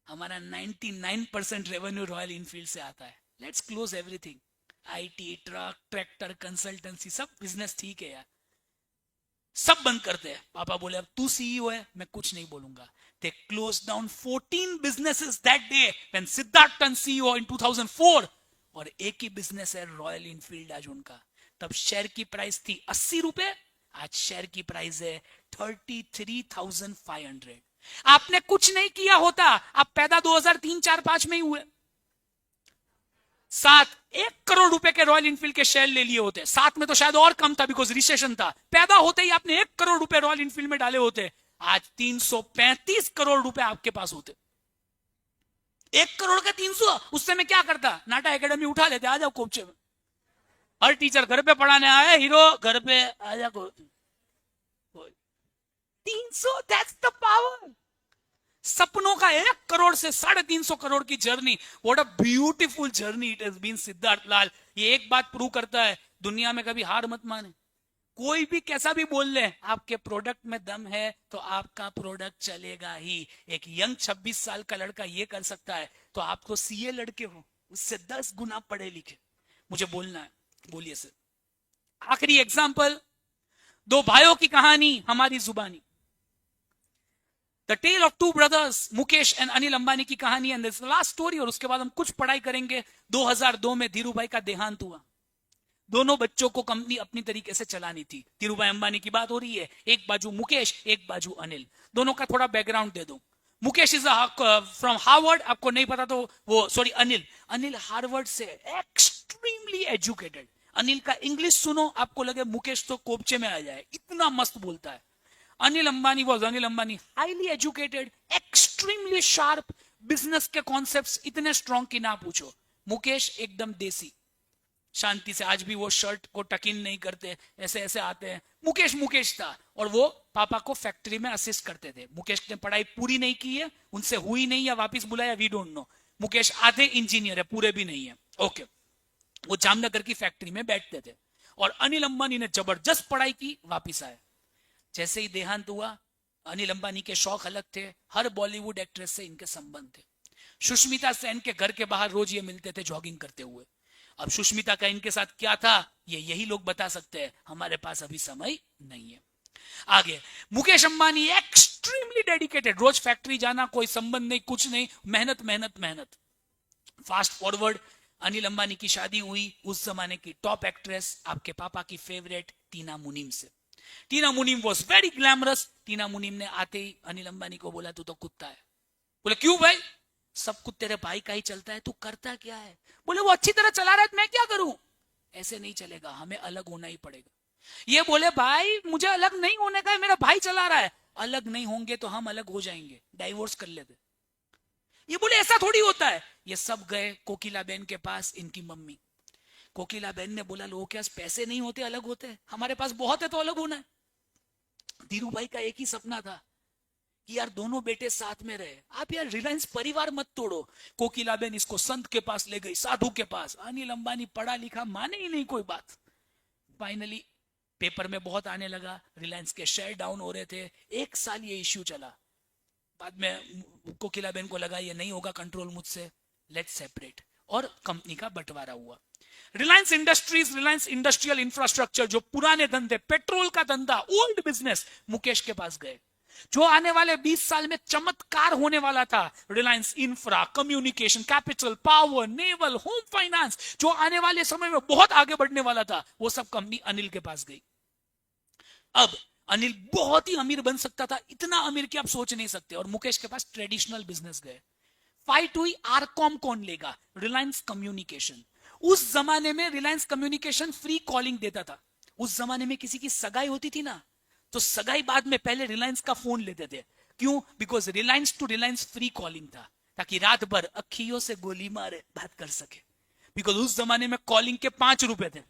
S1: हमारा 99% रेवेन्यू रॉयल इनफील्ड से आता है, let's close everything. IT, truck, tractor, consultancy, सब बिजनेस ठीक है यार, सब बंद करते हैं। पापा बोले अब तू सीईओ है, मैं कुछ नहीं बोलूंगा। They closed down 14 businesses that day when Siddharth turned CEO in 2004। और एक ही बिजनेस है रॉयल इनफील्ड आज उनका। तब शेयर की प्राइस थी 80 रुपए, आज शेयर की प्राइस है 33,500। आपने कुछ नहीं किया होता, आप पैदा 2003-4-5 में ही हुए, 1 करोड़ रुपए के रॉयल इनफील्ड के शेयर ले लिए होते। 7 में तो शायद और कम था बिकॉज रिसेशन था। पैदा होते ही आपने 1 करोड़ रुपए रॉयल इनफील्ड में डाले होते, आज 335 करोड़ रुपए आपके पास होते। 1 करोड़ का 300, उससे मैं क्या करता, नाटा एकेडमी उठा लेते, आ जाओ कोपचे में, हर टीचर घर पे पढ़ाने आया, हीरो घर पे आ जा। 300, दैट्स द पावर। सपनों का 1 करोड़ से 350 करोड़ की journey, what a beautiful journey it has been Siddharth Lal. ये एक बात प्रूव करता है, दुनिया में कभी हार मत माने। कोई भी कैसा भी बोल ले, आपके प्रोडक्ट में दम है तो आपका प्रोडक्ट चलेगा ही। एक यंग 26 साल का लड़का ये कर सकता है, तो आप तो सीए लड़के हो, उससे 10 गुना पढ़े लिखे। मुझे बोलना है, बोलिए सर। आखिरी एग्जाम्पल, 2 भाइयों की कहानी, हमारी जुबानी। The tale of 2 brothers, Mukesh and Anil Ambani की कहानी एंड दिस लास्ट स्टोरी। और उसके बाद हम कुछ पढ़ाई करेंगे। 2002 में धीरू भाई का देहांत हुआ। दोनों बच्चों को कंपनी अपनी तरीके से चलानी थी। धीरू भाई अंबानी की बात हो रही है, एक बाजू मुकेश, एक बाजू अनिल। दोनों का थोड़ा बैकग्राउंड दे दो। मुकेश इज फ्रॉम हार्वर्ड, आपको नहीं पता तो वो सॉरी अनिल हार्वर्ड से, एक्सट्रीमली एजुकेटेड। अनिल का इंग्लिश सुनो, आपको लगे मुकेश तो कोपचे में आ जाए, इतना मस्त बोलता है। Anil Ambani highly educated, extremely sharp, business के कॉन्सेप्ट्स इतने स्ट्रॉन्ग कि ना पूछो। मुकेश एकदम देसी, शांति से, आज भी वो शर्ट को टक इन नहीं करते, ऐसे ऐसे आते हैं। मुकेश था और वो पापा को फैक्ट्री में असिस्ट करते थे। मुकेश ने पढ़ाई पूरी नहीं की है, उनसे हुई नहीं या वापस बुलाया, वी डोंट नो। मुकेश आधे इंजीनियर है, पूरे भी नहीं है। ओके, वो जामनगर की फैक्ट्री में बैठते थे और अनिल अंबानी ने जबरदस्त पढ़ाई की, वापिस आए। जैसे ही देहांत हुआ, अनिल अंबानी के शौक अलग थे, हर बॉलीवुड एक्ट्रेस से इनके संबंध थे। सुष्मिता सेन के घर के बाहर रोज ये मिलते थे जॉगिंग करते हुए। अब सुष्मिता का इनके साथ क्या था, ये यही लोग बता सकते हैं, हमारे पास अभी समय नहीं है। आगे, मुकेश अंबानी एक्सट्रीमली डेडिकेटेड, रोज फैक्ट्री जाना, कोई संबंध नहीं, कुछ नहीं, मेहनत मेहनत मेहनत। फास्ट फॉरवर्ड, अनिल अंबानी की शादी हुई उस जमाने की टॉप एक्ट्रेस, आपके पापा की फेवरेट टीना मुनीम से। टीना मुनीम वॉज वेरी ग्लैमरस। टीना मुनीम ने आते ही अनिल अंबानी को बोला तू तो कुत्ता है। बोले क्यों भाई, सब कुछ तेरे भाई का ही चलता है, तू करता क्या है? बोले वो अच्छी तरह चला रहा है, मैं क्या करूं? ऐसे नहीं चलेगा, हमें अलग होना ही पड़ेगा। ये बोले भाई मुझे अलग नहीं होने का है, मेरा भाई चला रहा है। अलग नहीं होंगे तो हम अलग हो जाएंगे, डाइवोर्स कर लेते। ये बोले ऐसा थोड़ी होता है। ये सब गए कोकिला बेन के पास, इनकी मम्मी। कोकिला बेन ने बोला लोगों के पास पैसे नहीं होते अलग होते हैं, हमारे पास बहुत है तो अलग होना है। धीरू भाई का एक ही सपना था कि यार दोनों बेटे साथ में रहे। आप यार रिलायंस परिवार मत तोड़ो। कोकिला बेन इसको संत के पास ले गई, साधु के पास। अनिल अंबानी पढ़ा लिखा, माने ही नहीं कोई बात। फाइनली पेपर में बहुत आने लगा, रिलायंस के शेयर डाउन हो रहे थे। 1 साल ये इश्यू चला। बाद में कोकिला बेन को लगा ये नहीं होगा कंट्रोल मुझसे, लेट्स सेपरेट, और कंपनी का बंटवारा हुआ। Reliance industries, Reliance industrial infrastructure, जो पुराने धंधे, पेट्रोल का धंधा, ओल्ड बिजनेस, मुकेश के पास गए। जो आने वाले 20 साल में चमत्कार होने वाला था, Reliance infra, communication, capital, power, naval, home finance, जो आने वाले समय में बहुत आगे बढ़ने वाला था, वो सब कंपनी अनिल के पास गई। अब अनिल बहुत ही अमीर बन सकता था, इतना अमीर कि आप सोच नहीं सकते। और मुकेश के पास ट्रेडिशनल बिजनेस गए। फाइट हुई, आरकॉम कौन लेगा? रिलायंस कम्युनिकेशन। उस जमाने में रिलायंस कम्युनिकेशन फ्री कॉलिंग देता था। उस जमाने में किसी की सगाई होती थी ना, तो सगाई बाद में पहले रिलायंस का फोन लेते थे। क्यों? Because Reliance to Reliance free calling था, ताकि रात भर अखियों से गोली मारे बात कर सके। बिकॉज उस जमाने में कॉलिंग के 5 रुपए थे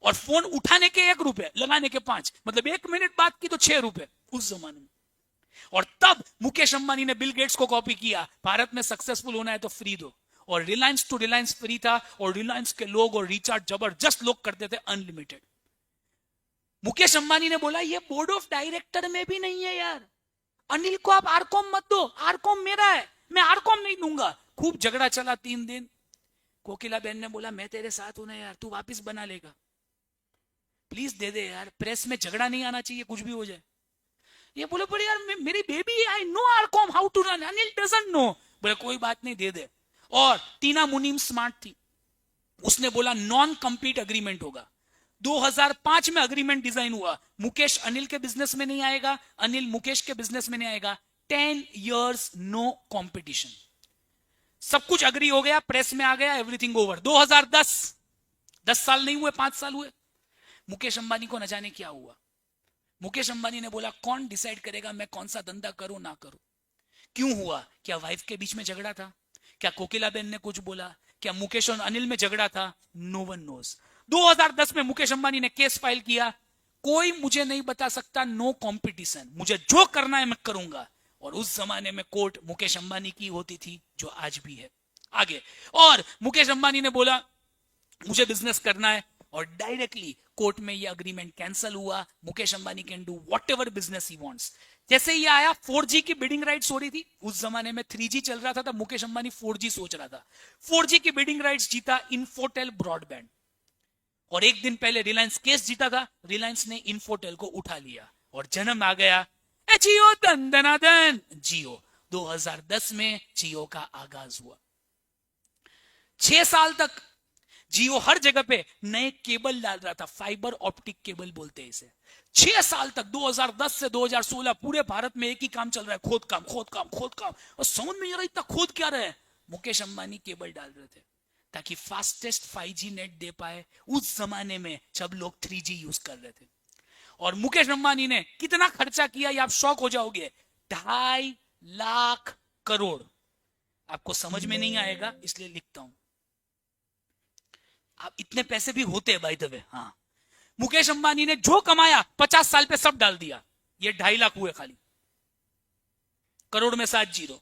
S1: और फोन उठाने के 1 रुपए, लगाने के 5, मतलब 1 मिनट बात की तो 6 रुपए उस जमाने में। और तब मुकेश अंबानी ने बिल गेट्स को कॉपी किया, भारत में सक्सेसफुल होना है तो फ्री दो। और रिलायंस टू रिलायंस फ्री था, और रिलायंस के लोग और रिचार्ज जबरदस्त लोग करते थे, अनलिमिटेड। मुकेश अंबानी ने बोला ये बोर्ड ऑफ डायरेक्टर में भी नहीं है यार, अनिल को आप आरकॉम मत दो, आरकॉम मेरा है, मैं आरकॉम नहीं दूंगा। खूब झगड़ा चला 3 दिन। कोकिला बहन ने बोला मैं तेरे साथ हूं ना यार, तू वापिस बना लेगा, प्लीज दे दे यार, प्रेस में झगड़ा नहीं आना चाहिए, कुछ भी हो जाए। ये बोले बोले यार मेरी baby, I know RCom how to run, Anil doesn't know. बोले कोई बात नहीं, दे दे। और टीना मुनीम स्मार्ट थी, उसने बोला नॉन कंपीट अग्रीमेंट होगा। 2005 में अग्रीमेंट डिजाइन हुआ, मुकेश अनिल के बिजनेस में नहीं आएगा, अनिल मुकेश के बिजनेस में नहीं आएगा। 10 years नो कंपटीशन। सब कुछ अग्री हो गया, प्रेस में आ गया, एवरीथिंग ओवर। 2010, 10 साल नहीं हुए, 5 साल हुए। मुकेश अंबानी को न जाने क्या हुआ। मुकेश अंबानी ने बोला कौन डिसाइड करेगा मैं कौन सा धंधा करूं ना करूं। क्यों हुआ? क्या वाइफ के बीच में झगड़ा था? क्या कोकिला बेन ने कुछ बोला? क्या मुकेश और अनिल में झगड़ा था? No one knows. 2010 में मुकेश अंबानी ने केस फाइल किया, कोई मुझे नहीं बता सकता, नो कंपटीशन, मुझे जो करना है मैं करूंगा। और उस जमाने में कोर्ट मुकेश अंबानी की होती थी, जो आज भी है। आगे, और मुकेश अंबानी ने बोला मुझे बिजनेस करना है, और डायरेक्टली कोर्ट में ये अग्रीमेंट कैंसिल हुआ। Mukesh Ambani can do whatever business he wants. जैसे ये आया, 4G की बिडिंग राइट्स हो रही थी। उस जमाने में 3G चल रहा था, तब मुकेश अंबानी 4G सोच रहा था। 4G की बिडिंग राइट्स जीता इन्फोटेल ब्रॉडबैंड, और एक दिन पहले रिलायंस केस जीता था, रिलायंस ने इन्फोटेल को उठा लिया, और जन्म आ गया जियो, दन दनादन जियो। 2010 में जियो का आगाज हुआ। 6 साल तक जियो हर जगह पे नए केबल डाल रहा था, फाइबर ऑप्टिक केबल बोलते हैं इसे। 6 साल तक, 2010 से 2016 पूरे भारत में एक ही काम चल रहा है, खोद काम खोद काम खोद काम। और समझ में नहीं आ रहा इतना खोद क्या रहे। मुकेश अंबानी केबल डाल रहे थे ताकि फास्टेस्ट 5G नेट दे पाए, उस जमाने में जब लोग 3G यूज कर रहे थे। और मुकेश अंबानी ने कितना खर्चा किया ये आप शॉक हो जाओगे, 2.5 लाख करोड़। आपको समझ में नहीं आएगा इसलिए लिखता हूं, आप इतने पैसे भी होते हैं बाय द वे। हाँ, मुकेश अंबानी ने जो कमाया 50 साल पे सब डाल दिया। ये 2.5 लाख हुए खाली, करोड़ में 7 जीरो।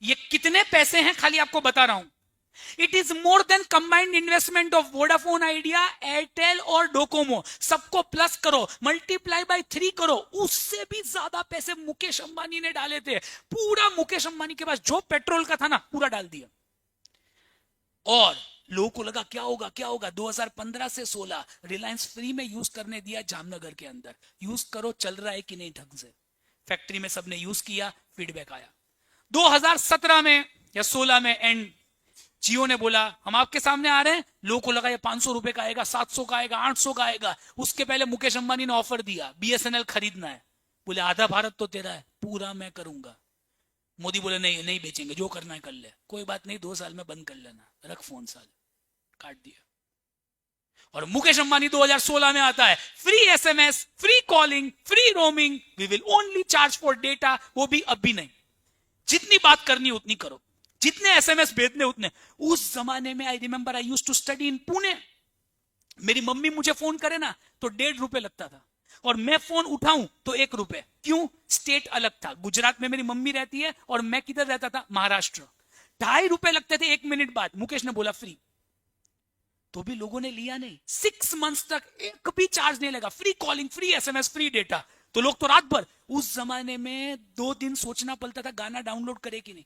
S1: ये कितने पैसे हैं खाली आपको बता रहा हूं। It is more than combined investment of Vodafone idea, Airtel और डोकोमो। सबको प्लस करो, मल्टीप्लाई बाय 3 करो, उससे भी ज्यादा पैसे मुकेश अंबानी ने डाले थे। पूरा मुकेश अंबानी के पास जो पेट्रोल का था ना, पूरा डाल दिया। और लोगों को लगा क्या होगा क्या होगा। 2015 से 16 रिलायंस फ्री में यूज करने दिया जामनगर के अंदर। यूज करो, चल रहा है कि नहीं ढंग से। फैक्ट्री में सबने यूज किया, फीडबैक आया। 2017 में या 16 में एंड, जियो ने बोला हम आपके सामने आ रहे हैं। लोगों को लगा ये 500 रुपए का आएगा, 700 का आएगा, 800 का आएगा। उसके पहले मुकेश अंबानी ने ऑफर दिया, BSNL खरीदना है। बोले आधा भारत तो तेरा है, पूरा मैं करूंगा। मोदी बोले नहीं नहीं बेचेंगे, जो करना है कर ले। कोई बात नहीं, 2 साल में बंद कर लेना, रख फोन, साल काट दिया। और मुकेश अंबानी 2016 में आता है, free SMS, free calling, free roaming, we will only charge for data. वो भी अभी नहीं, जितनी बात करनी उतनी करो, जितने SMS भेजने उतने। उस जमाने में I remember I used to study in Pune. मेरी मम्मी मुझे फोन करे ना तो 1.5 रुपए लगता था, और मैं फोन उठाऊं तो 1 रुपए। क्यों? स्टेट अलग था, गुजरात में मेरी मम्मी रहती है और मैं किधर रहता था, महाराष्ट्र। 2.5 रुपए लगते थे 1 मिनट बाद। मुकेश ने बोला फ्री, तो भी लोगों ने लिया नहीं। 6 मंथ्स तक एक भी चार्ज नहीं लगा, free calling, free SMS, free data. तो लोग तो रात भर, उस जमाने में 2 दिन सोचना पड़ता था गाना डाउनलोड करे कि नहीं।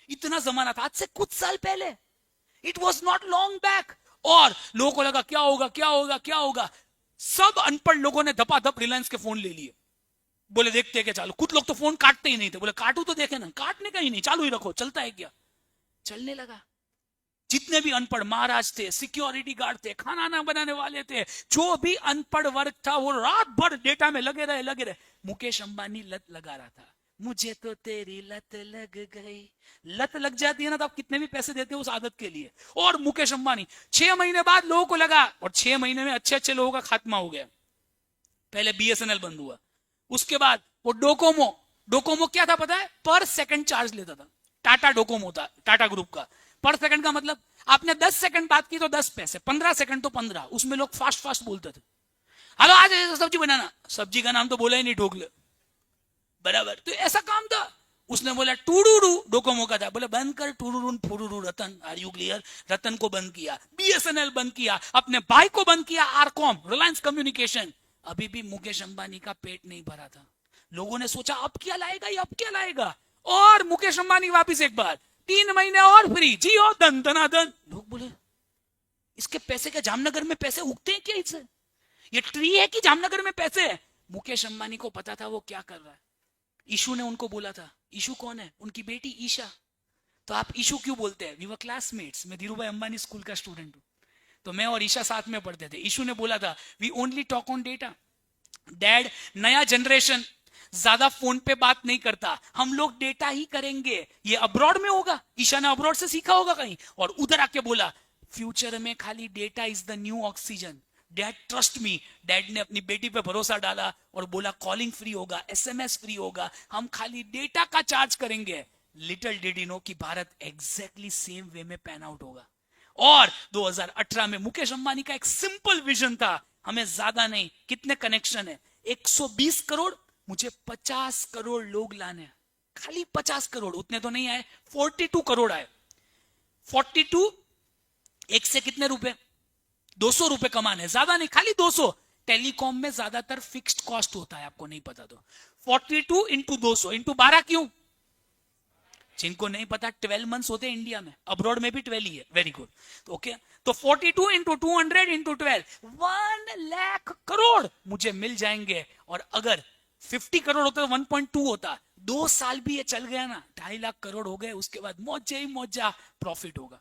S1: इतना जमाना था, आज से कुछ साल पहले। It was not long back. और लोगों को लगा क्या होगा क्या होगा क्या होगा। सब अनपढ़ लोगों ने धपाधप रिलायंस के फोन ले लिए। बोले देखते हैं क्या चालू। कुछ लोग तो फोन काटते ही नहीं थे, बोले काटू तो देखे ना, काटने का ही नहीं, चालू ही रखो, चलता है क्या। चलने लगा। जितने भी अनपढ़ महाराज थे, सिक्योरिटी गार्ड थे, खाना ना बनाने वाले थे, जो भी अनपढ़ वर्ग था वो रात भर डेटा में लगे रहे। मुकेश अंबानी लत लगा रहा था, मुझे तो तेरी लत लग गई। लत लग जाती है ना तो आप कितने भी पैसे देते हो उस आदत के लिए। और मुकेश अंबानी 6 महीने बाद लोगों को लगा, और 6 महीने में अच्छे अच्छे लोगों का खात्मा हो गया। पहले बीएसएनएल बंद हुआ, उसके बाद वो डोकोमो क्या था पता है? पर सेकंड चार्ज लेता था। टाटा डोकोमो था, टाटा ग्रुप का। पर सेकंड का मतलब आपने 10 सेकंड बात की तो 10 पैसे, 15 सेकंड तो 15। उसमें लोग फास्ट फास्ट बोलते थे, हेलो आज सब्जी बनाना, सब्जी का नाम तो बोला ही नहीं, ढोकले बराबर। तो ऐसा काम था। उसने बोला टूडूरू, डोकोमो का था, बोला बंद कर टूडूरू फुडूरू रतन, आर यू क्लियर? रतन को बंद किया, बीएसएनएल बंद किया, अपने भाई को बंद किया, आरकॉम, रिलायंस कम्युनिकेशन। अभी भी मुकेश अंबानी का पेट नहीं भरा था। लोगों ने सोचा अब क्या लाएगा, ये अब क्या लाएगा, और मुकेश अंबानी वापिस एक बार 3 महीने और फ्री, जियो धन धनाधन। लोग बोले इसके पैसे के जामनगर में पैसे उगते हैं क्या इससे? ये ट्री है कि जामनगर में पैसे है? मुकेश अंबानी को पता था वो क्या कर रहा है। ईशू ने उनको बोला था, ईशू कौन है? उनकी बेटी ईशा। तो आप ईशू क्यों बोलते हैं? वी वर क्लासमेट्स, मैं धीरू भाई अंबानी स्कूल का स्टूडेंट हूं, तो मैं और ईशा साथ में पढ़ते थे। ईशू ने बोला था we only talk on data. Dad, नया जनरेशन ज्यादा फोन पे बात नहीं करता, हम लोग डेटा ही करेंगे, ये अब्रॉड में होगा। ईशा ने अब्रॉड से सीखा होगा कहीं, और उधर आके बोला फ्यूचर में खाली data is the new oxygen. Dad trust me. Dad ने अपनी बेटी पे भरोसा डाला और बोला कॉलिंग फ्री होगा, एसएमएस फ्री होगा, हम खाली डेटा का चार्ज करेंगे। लिटिल डिड यू नो कि भारत एग्जैक्टली सेम वे में पैन आउट होगा। और 2018 में मुकेश अंबानी का एक सिंपल विजन था, हमें ज्यादा नहीं, कितने कनेक्शन है, 120 करोड़, मुझे 50 करोड़ लोग लाने हैं, खाली 50 करोड़। उतने तो नहीं आए, 42 करोड़ आए। 42 एक से कितने रुपए? 200 रुपए कमाने, ज्यादा नहीं, खाली 200। टेलीकॉम में ज्यादातर फिक्स्ड कॉस्ट होता है, आपको नहीं पता तो। 42 इंटू 200 इंटू 12 क्यों? जिनको नहीं पता 12 मंथ्स होते हैं इंडिया में, अब्रॉड में भी 12 ही है। Very good. तो ओके, तो 42 इंटू 200 इंटू 12, 1 लाख करोड़ मुझे मिल जाएंगे। और अगर 50 करोड़ होता तो 1.2 होता। 2 साल भी ये चल गया ना, 2.5 लाख करोड़ हो गए, उसके बाद मौजे ही मौजा प्रॉफिट होगा।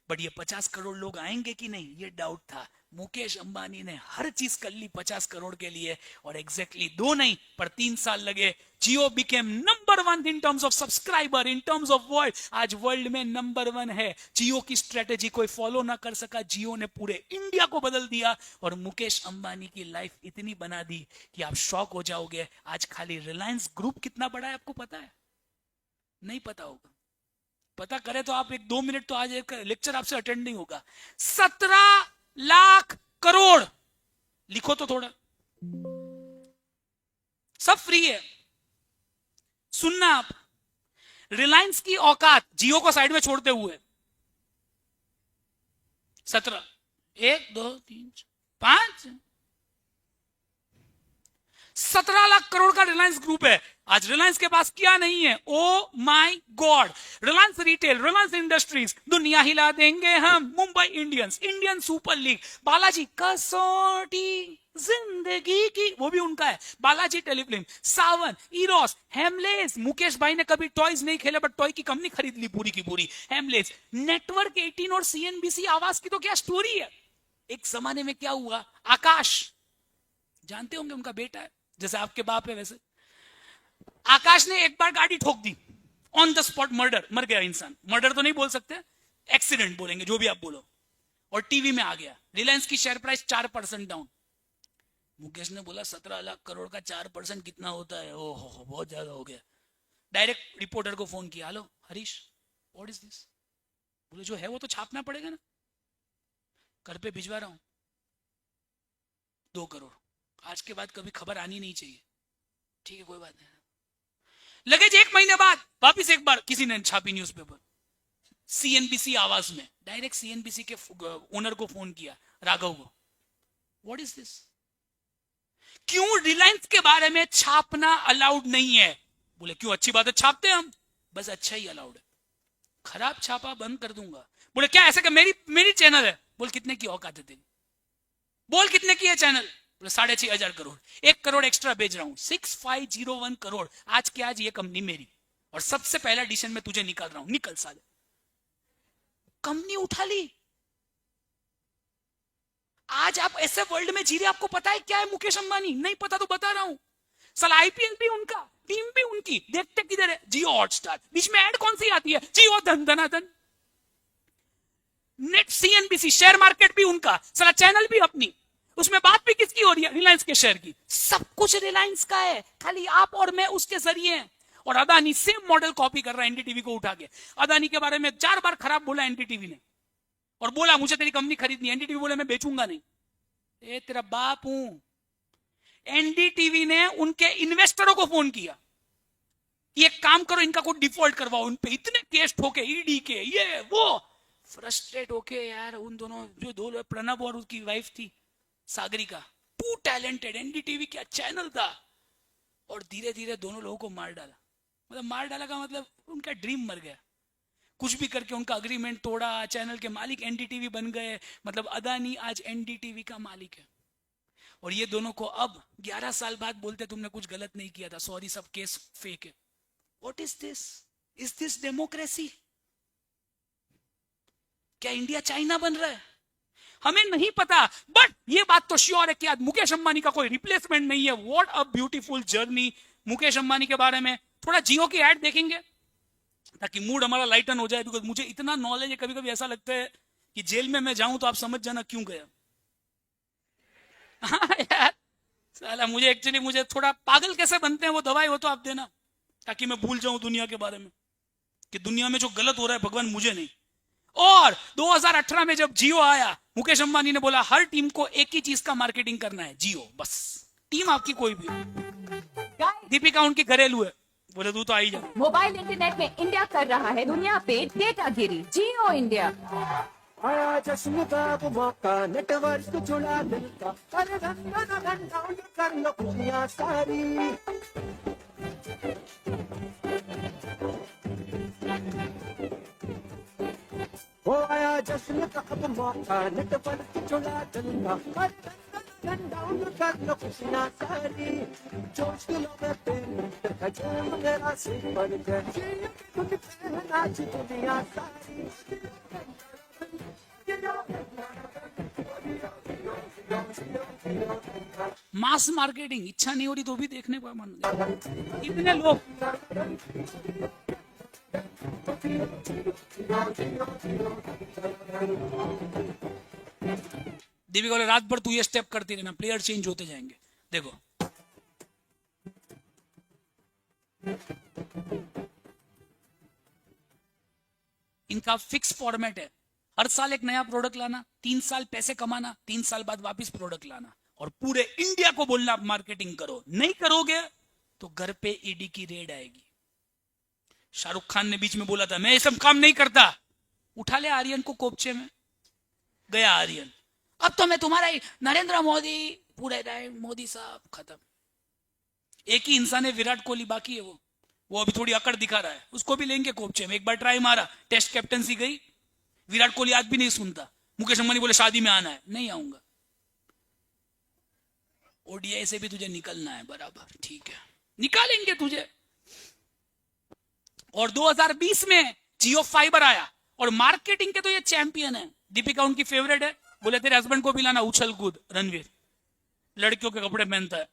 S1: बट ये 50 करोड़ लोग आएंगे कि नहीं, ये डाउट था। मुकेश अंबानी ने हर चीज कर ली 50 करोड़ के लिए, और एग्जैक्टली 2 नहीं पर 3 साल लगे। Jio became number 1 in terms of subscriber, in terms of world. आज वर्ल्ड में नंबर 1 है। जियो की स्ट्रेटेजी कोई फॉलो ना कर सका, जियो ने पूरे इंडिया को बदल दिया। और मुकेश अंबानी की लाइफ इतनी बना दी कि आप शॉक हो जाओगे। आज खाली रिलायंस ग्रुप कितना बड़ा है आपको पता है? नहीं पता होगा, पता करे तो आप 1-2 मिनट तो आज एक लेक्चर आपसे अटेंड नहीं होगा। 17 लाख करोड़, लिखो तो थोड़ा, सब फ्री है। सुनना आप, रिलायंस की औकात जियो को साइड में छोड़ते हुए 17, 1 2 3 5 17 लाख करोड़ का रिलायंस ग्रुप है। आज रिलायंस के पास क्या नहीं है? Oh my God. Reliance retail, Reliance industries, दुनिया हिला देंगे हम, Mumbai Indians, Indian super league, Balaji कसौटी जिंदगी की, वो भी उनका है। बालाजी टेलीफिल्म, सावन, इरोस, हेमलेस। मुकेश भाई ने कभी टॉयज नहीं खेले बट टॉय की कंपनी खरीद ली पूरी की पूरी, हेमलेस। नेटवर्क 18 और सीएनबीसी आवाज की तो क्या स्टोरी है। एक जमाने में क्या हुआ, आकाश जानते होंगे, उनका बेटा है, जैसे आपके बाप है वैसे। आकाश ने एक बार गाड़ी ठोक दी, ऑन द स्पॉट मर्डर, मर गया इंसान। मर्डर तो नहीं बोल सकते, एक्सीडेंट बोलेंगे, जो भी आप बोलो। और टीवी में आ गया, रिलायंस की शेयर प्राइस 4% डाउन। मुकेश ने बोला 17 लाख करोड़ का 4% कितना होता है? ओहो बहुत ज्यादा हो गया। डायरेक्ट रिपोर्टर को फोन किया, hello Harish, what is this? बोले जो है वो तो छापना पड़ेगा ना, घर पे भिजवा रहा हूं 2 करोड़, आज के बाद कभी खबर आनी नहीं चाहिए। ठीक है कोई बात नहीं। लगेज 1 महीने बाद वापिस एक बार किसी ने छापी न्यूज़पेपर, सीएनबीसी आवाज में। डायरेक्ट सीएनबीसी के ओनर को फोन किया, राघव को, व्हाट इज दिस? क्यों रिलायंस के बारे में छापना अलाउड नहीं है? बोले क्यों, अच्छी बात है, छापते हैं हम, बस अच्छा ही अलाउड है, खराब छापा बंद कर दूंगा। बोले क्या ऐसा कि मेरी चैनल है? बोल कितने की औकात है तेरी? बोल कितने की है चैनल? 6,500 करोड़, 1 करोड़ एक्स्ट्रा भेज रहा हूं, 6501 करोड़। आज के आज ये कंपनी मेरी, और सबसे पहला डिसीजन में तुझे निकाल रहा हूं, निकल साले। कंपनी उठा ली। आज आप ऐसे वर्ल्ड में जी रहे, आपको पता है क्या है मुकेश अंबानी? नहीं पता तो बता रहा हूं। साला आईपीएल भी उनका, टीम भी उनकी, देखते किधर है? जियो हॉटस्टार। बीच में ऐड कौन सी आती है? जियो धन धनाधन। नेट सीएनबीसी, शेयर मार्केट भी उनका, साला चैनल भी अपनी, उसमें बात भी किसकी हो रही है? रिलायंस के शेयर की। सब कुछ रिलायंस का है, खाली आप और मैं उसके जरिए हैं। और अदानी सेम मॉडल कॉपी कर रहा है एनडीटीवी को उठा के। अदानी के बारे में 4 बार खराब बोला एनडीटीवी ने, और बोला मुझे तेरी कंपनी खरीदनी। एनडीटीवी बोला मैं बेचूंगा नहीं। ए तेरा बाप हूं। एनडीटीवी ने उनके इन्वेस्टरों को फोन किया कि एक काम करो, इनका कोई डिफॉल्ट करवाओ, उन पे इतने केस ठोके ईडी के, ये वो। फ्रस्ट्रेट होके यार, उन दोनों जो दो लोग, प्रणब और उसकी वाइफ थी सागरिका, टू टैलेंटेड, एनडीटीवी क्या चैनल था, और धीरे धीरे दोनों लोगों को मार डाला। मतलब मार डाला का मतलब उनका ड्रीम मर गया। कुछ भी करके उनका अग्रीमेंट तोड़ा, चैनल के मालिक एनडीटीवी बन गए। मतलब अदानी आज एनडीटीवी का मालिक है। और ये दोनों को अब 11 साल बाद बोलते तुमने कुछ गलत नहीं किया था, सॉरी, सब केस फेक है। What is this? Is this democracy? क्या इंडिया चाइना बन रहा है? हमें नहीं पता, बट ये बात तो श्योर है कि आज मुकेश अंबानी का कोई रिप्लेसमेंट नहीं है। What a beautiful journey Mukesh Ambani के बारे में। थोड़ा जियो की ऐड देखेंगे ताकि मूड हमारा लाइटन हो जाए, बिकॉज मुझे इतना नॉलेज है, कभी कभी ऐसा लगता है कि जेल में मैं जाऊं तो आप समझ जाना क्यों गया। हाँ यार, साला मुझे एक्चुअली, मुझे थोड़ा पागल कैसे बनते हैं वो दवाई हो तो आप देना, ताकि मैं भूल जाऊं दुनिया के बारे में, कि दुनिया में जो गलत हो रहा है भगवान मुझे नहीं। और 2018 में जब जियो आया, मुकेश अंबानी ने बोला हर टीम को एक ही चीज का मार्केटिंग करना है, जियो, बस। टीम आपकी कोई भी हो। दीपिका उनकी घरेलू है, बोले तू तो आई जा।
S2: मोबाइल इंटरनेट में इंडिया कर रहा है दुनिया पे डेटागिरी। जियो इंडिया।
S3: आया जश्न का वो मौका, नेटवर्क जुड़ा दिल का, अरे घंटा डाउनलोड कर लो खुशियां सारी। वो आया जश्न का अब मौका, नेटवर्क जुड़ा दिल का, अरे घंटा डाउनलोड कर लो खुशियां सारी। जोश दिलों में पेट खजे मेरा सिर बन गए, नाच दुनिया सारी।
S1: मास मार्केटिंग इच्छा नहीं हो रही तो भी देखने का मन है। इतने लोग, दीपिका बोले रात भर तू ये स्टेप करती रहना, प्लेयर चेंज होते जाएंगे। देखो इनका फिक्स फॉर्मेट है, हर साल एक नया प्रोडक्ट लाना, 3 साल पैसे कमाना, 3 साल बाद वापस प्रोडक्ट लाना, और पूरे इंडिया को बोलना आप मार्केटिंग करो। नहीं करोगे तो घर पे ईडी की रेड आएगी। शाहरुख खान ने बीच में बोला था मैं ये सब काम नहीं करता, उठा ले आर्यन को कोपचे में, गया आर्यन। अब तो मैं तुम्हारा ही नरेंद्र मोदी, पूरे टाइम मोदी साहब, खत्म। एक ही इंसान है विराट कोहली, बाकी है वो अभी थोड़ी अकड़ दिखा रहा है, उसको भी लेंगे कोपचे में। एक बार ट्राई मारा, टेस्ट कैप्टनसी गई, विराट कोहली आज भी नहीं सुनता। मुकेश अंबानी बोले शादी में आना है, नहीं आऊंगा। ओडीआई से भी तुझे निकलना है, बराबर, ठीक है, निकालेंगे तुझे। और 2020 में जियो फाइबर आया, और मार्केटिंग के तो ये चैंपियन है। दीपिका उनकी फेवरेट है, बोले तेरे हस्बैंड को भी लाना, उछल कूद रणवीर, लड़कियों के कपड़े पहनता है।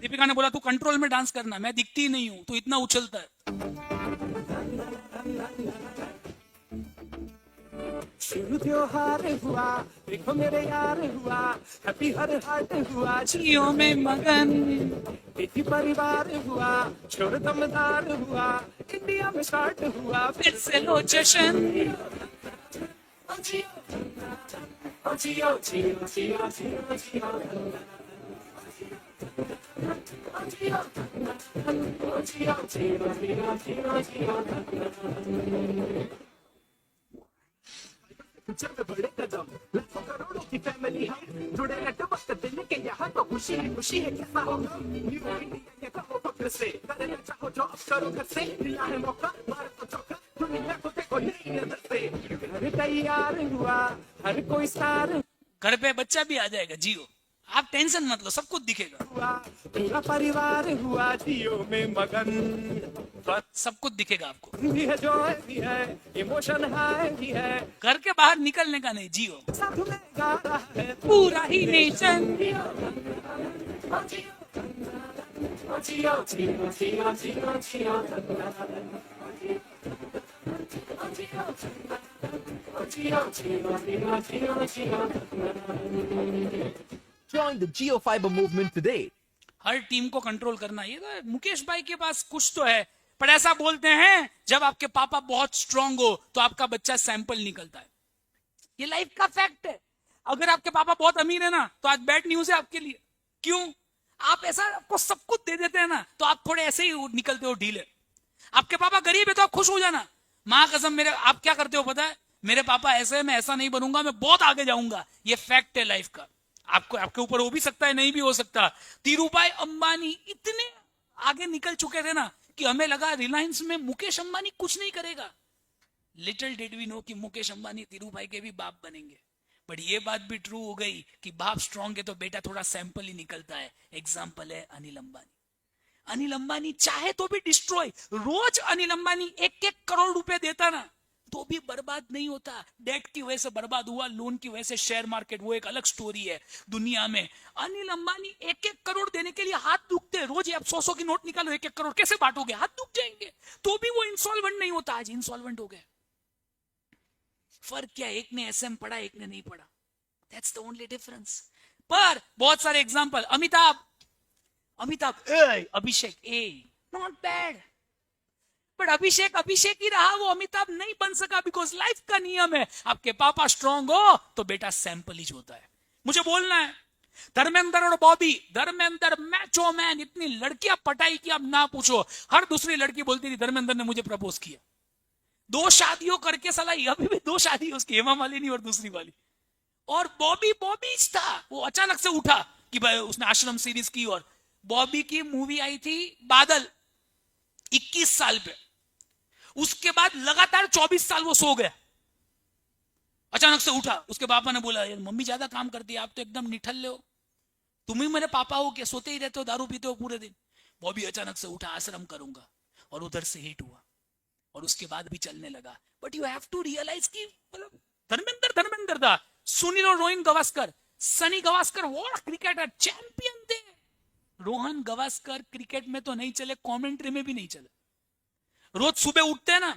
S1: दीपिका ने बोला तू कंट्रोल में डांस करना, मैं दिखती ही नहीं हूं, तू इतना उछलता है।
S3: शुरू त्योहार हुआ, देखो मेरे यार हुआ, हैप्पी हर हार्ट हुआ,
S1: जियो में मगन,
S3: बेटी परिवार हुआ, छोर दमदार हुआ, इंडिया में स्टार्ट हुआ,
S1: फिर से लो जश्न।
S3: जब बड़े कदम, लाखों करोड़ों की फैमिली हम जुड़े नेटवर्क दिल के यहाँ तो खुशी है कैसा होगा न्यू इंडिया ये कहो फक्र से, करना चाहो जो अब करो घर से, दिया है मौका मार तो चौका, दुनिया को देखो नई नजर से। घर तैयार हुआ, हर कोई स्टार
S1: घर पे बच्चा भी आ जाएगा, जियो, आप टेंशन मत लो, सब कुछ दिखेगा,
S3: हुआ, पूरा परिवार हुआ जियो में मगन। बस
S1: सब कुछ दिखेगा आपको।
S3: भी है, जॉय भी है, इमोशन हाई भी है,
S1: घर के बाहर निकलने का नहीं, जियो,
S3: साथ में गा रहा है
S1: पूरा ही nation.
S4: Join the GeoFiber movement today.
S1: हर टीम को कंट्रोल करना, ये तो मुकेश भाई के पास कुछ तो है, पर ऐसा बोलते हैं जब आपके पापा बहुत स्ट्रांग हो तो आपका बच्चा सैंपल निकलता है। ये लाइफ का फैक्ट है। अगर आपके पापा बहुत अमीर है ना तो आज बैड न्यूज है आपके लिए। क्यों? आप ऐसा आपको सब कुछ दे देते हैं ना तो आप थोड़े ऐसे ही निकलते हो ढीले। आपके पापा गरीब है तो आप खुश हो जाना, मां कसम मेरे, आप क्या करते हो पता है, मेरे पापा ऐसे है, मैं ऐसा नहीं बनूंगा, मैं बहुत आगे जाऊंगा। ये फैक्ट है लाइफ का। आपको, आपके ऊपर हो भी सकता है, नहीं भी हो सकता। धीरूभाई अंबानी इतने आगे निकल चुके थे ना कि हमें लगा रिलायंस में मुकेश अंबानी कुछ नहीं करेगा। लिटिल डिड वी नो कि मुकेश अंबानी धीरूभाई के भी बाप बनेंगे। बट ये बात भी ट्रू हो गई कि बाप स्ट्रांग है तो बेटा थोड़ा सैंपल ही निकलता है। एग्जाम्पल है अनिल अंबानी। अनिल अंबानी चाहे तो भी डिस्ट्रॉय, रोज अनिल अंबानी 1-1 करोड़ रुपए देता ना तो भी बर्बाद नहीं होता। डेट की वजह से बर्बाद हुआ, लोन की वजह से शेयर मार्केट, वो एक अलग स्टोरी है दुनिया में। अनिल अंबानी 1-1 करोड़ देने के लिए हाथ दुखते, रोज आप 100-100 की नोट निकालो, 1-1 करोड़ कैसे बांटोगे, हाथ दुख जाएंगे। तो भी वो इंसॉल्वेंट नहीं होता। आज इंसॉल्वेंट हो गए। फर्क क्या, एक ने एसएम पढ़ा, एक ने नहीं पढ़ा। That's the only difference. पर बहुत सारे example, Amitabh, Abhishek not bad, but Abhishek ही रहा, वो अमिताभ नहीं बन सका बिकॉज लाइफ का नियम है, आपके पापा स्ट्रांग हो तो बेटा सैंपल ही होता है। मुझे बोलना है, धर्मेंद्र और बॉबी, धर्मेंद्र मैचो मैन, इतनी लड़कियां पटाई कि अब ना पूछो। हर दूसरी लड़की बोलती थी धर्मेंद्र ने मुझे प्रपोज किया। 2 शादियों करके साला, अभी भी 2 शादी उसकी, हेमा मालिनी और दूसरी वाली। और बॉबी था, वो अचानक से उठा कि भाई उसने आश्रम सीरीज की। और बॉबी की मूवी आई थी बादल, 21 साल पे, उसके बाद लगातार 24 साल वो सो गया। अचानक से उठा, उसके पापा ने बोला यार मम्मी ज्यादा काम करती है, आप तो एकदम निठल्ले हो, तुम ही मेरे पापा हो क्या, सोते ही रहते हो, दारू पीते हो पूरे दिन। बॉबी अचानक से उठा, आश्रम करूंगा, और उधर से हिट हुआ और उसके बाद भी चलने लगा। But you have to realise कि मतलब धर्मेंद्र था, सुनील और Rohan Gavaskar, Sunny Gavaskar world cricketer champion थे। रोहन गवास्कर क्रिकेट में तो नहीं चले, कमेंट्री में भी नहीं चले। रोज सुबह उठते हैं ना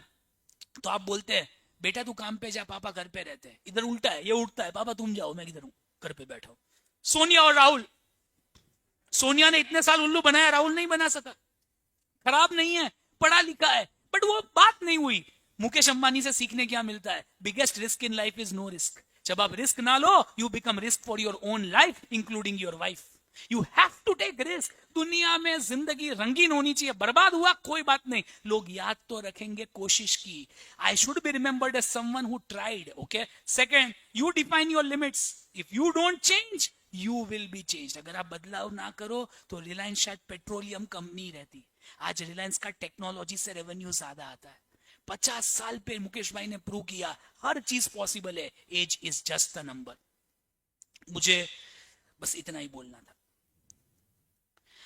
S1: तो आप बोलते हैं बेटा तू काम पे जा, पापा घर पे रहते हैं। इधर उल्टा है, ये उठता है, पापा तुम जाओ, मैं इधर हूं, घर पे बैठा हूं। सोनिया और राहुल, सोनिया ने इतने साल उल्लू बनाया, राहुल नहीं बना सका। खराब नहीं है, पढ़ा लिखा है, बट वो बात नहीं हुई। मुकेश अंबानी से सीखने क्या मिलता है, biggest risk in life is no risk. जब आप रिस्क ना लो, you become risk for your own life including your wife. You have to take risk. दुनिया में जिंदगी रंगीन होनी चाहिए। बर्बाद हुआ कोई बात नहीं, लोग याद तो रखेंगे कोशिश की। I should be remembered as someone who tried. Okay, second, you define your limits. If you don't change you will be change. अगर आप बदलाव ना करो तो रिलायंस शायद पेट्रोलियम कंपनी रहती। आज रिलायंस का टेक्नोलॉजी से रेवेन्यू ज्यादा आता है। 50 साल पे मुकेश भाई ने प्रूव किया हर चीज पॉसिबल है। Age is just the number. मुझे बस इतना ही बोलना था।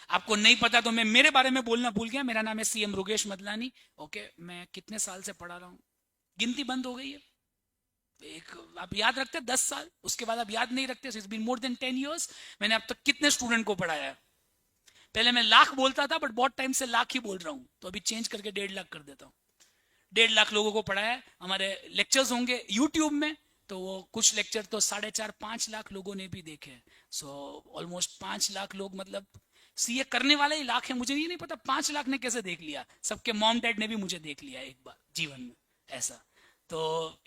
S1: आपको नहीं पता तो मैं मेरे बारे में बोलना भूल गया। मेरा नाम है सीएम रुगेश मदलानी। ओके, मैं कितने साल से पढ़ा रहा हूं, गिनती बंद हो गई है। एक आप याद रखते 10 साल, उसके बाद आप याद नहीं रखते। It's been more than 10 years। मैंने अब तक कितने स्टूडेंट को पढ़ाया है। पहले मैं लाख बोलता था, बट बहुत टाइम से लाख ही बोल रहा हूं, तो अभी चेंज करके 1.5 लाख कर देता हूं। 1.5 लाख लोगों को पढ़ाया है। हमारे लेक्चर्स होंगे यूट्यूब में, तो वो कुछ लेक्चर तो 4.5-5 लाख लोगों ने भी देखे। सो ऑलमोस्ट 5 लाख लोग, मतलब सीए करने वाले ही लाख है। मुझे ये नहीं पता 5 लाख ने कैसे देख लिया। सबके मॉम डैड ने भी मुझे देख लिया एक बार जीवन में, ऐसा। तो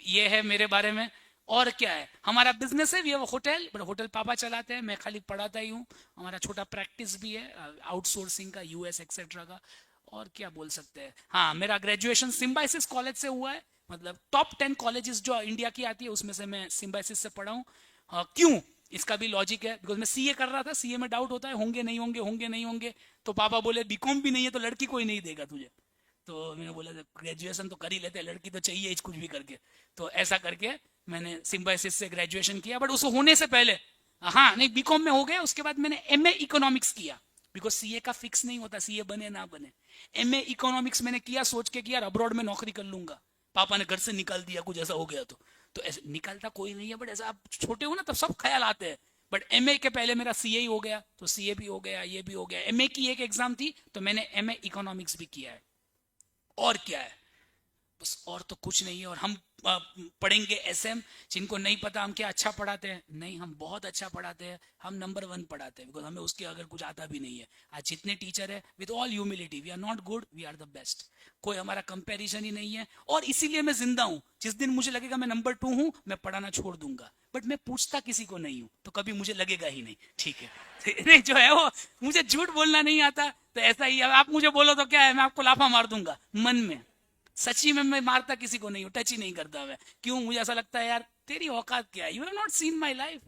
S1: ये है मेरे बारे में। और क्या है, हमारा बिजनेस है, ये होटल, बट होटल पापा चलाते हैं, मैं खाली पढ़ाता ही हूँ। हमारा छोटा प्रैक्टिस भी है आउटसोर्सिंग का, यूएस एक्सेट्रा का। और क्या बोल सकते हैं, हाँ, मेरा ग्रेजुएशन सिम्बाइसिस कॉलेज से हुआ है। मतलब टॉप 10 कॉलेजेस जो इंडिया की आती है उसमें से मैं सिम्बाइसिस से पढ़ा हूँ। क्यों, इसका भी लॉजिक है। बिकॉज मैं सीए कर रहा था, सीए में डाउट होता है होंगे नहीं होंगे, होंगे नहीं होंगे। तो पापा बोले बीकॉम भी नहीं है तो लड़की कोई नहीं देगा तुझे, तो मैंने बोला ग्रेजुएशन तो कर ही लेते, लड़की तो चाहिए ही कुछ भी करके। तो ऐसा करके मैंने सिम्बायोसिस से ग्रेजुएशन किया। बट उसको होने से पहले, हाँ नहीं, बीकॉम में हो गया, उसके बाद मैंने एमए इकोनॉमिक्स किया, बिकॉज सीए का फिक्स नहीं होता, सीए बने ना बने। एमए इकोनॉमिक्स मैंने किया सोच के किया अब्रॉड में नौकरी कर लूंगा, पापा ने घर से निकाल दिया, कुछ ऐसा हो गया तो ऐसे निकालता कोई नहीं है, बट ऐसा आप छोटे हो ना तब सब ख्याल आते हैं। बट एमए के पहले मेरा सीए ही हो गया, तो सीए भी हो गया, ये भी हो गया। एमए की एक एग्जाम थी तो मैंने एमए इकोनॉमिक्स भी किया है। और क्या है, बस और तो कुछ नहीं है। और हम पढ़ेंगे एसएम, जिनको नहीं पता हम क्या अच्छा पढ़ाते हैं, नहीं हम बहुत अच्छा पढ़ाते हैं, हम नंबर 1 पढ़ाते हैं, बिकॉज हमें उसके अगर कुछ आता भी नहीं है। आज जितने टीचर है, with all humility, we are not good, we are the best, कोई हमारा कंपैरिजन ही नहीं है। और इसीलिए मैं जिंदा हूं, जिस दिन मुझे लगेगा मैं नंबर 2 हूं, मैं पढ़ाना छोड़ दूंगा, बट मैं पूछता किसी को नहीं हूं, तो कभी मुझे लगेगा ही नहीं, ठीक है। नहीं जो है वो, मुझे झूठ बोलना नहीं आता, तो ऐसा ही है। आप मुझे बोलो तो क्या है, मैं आपको लाफा मार दूंगा मन में, सच्ची में मैं मारता किसी को नहीं हूं, टच ही नहीं करता मैं। क्यों, मुझे ऐसा लगता है यार तेरी औकात क्या है, you have not seen my life,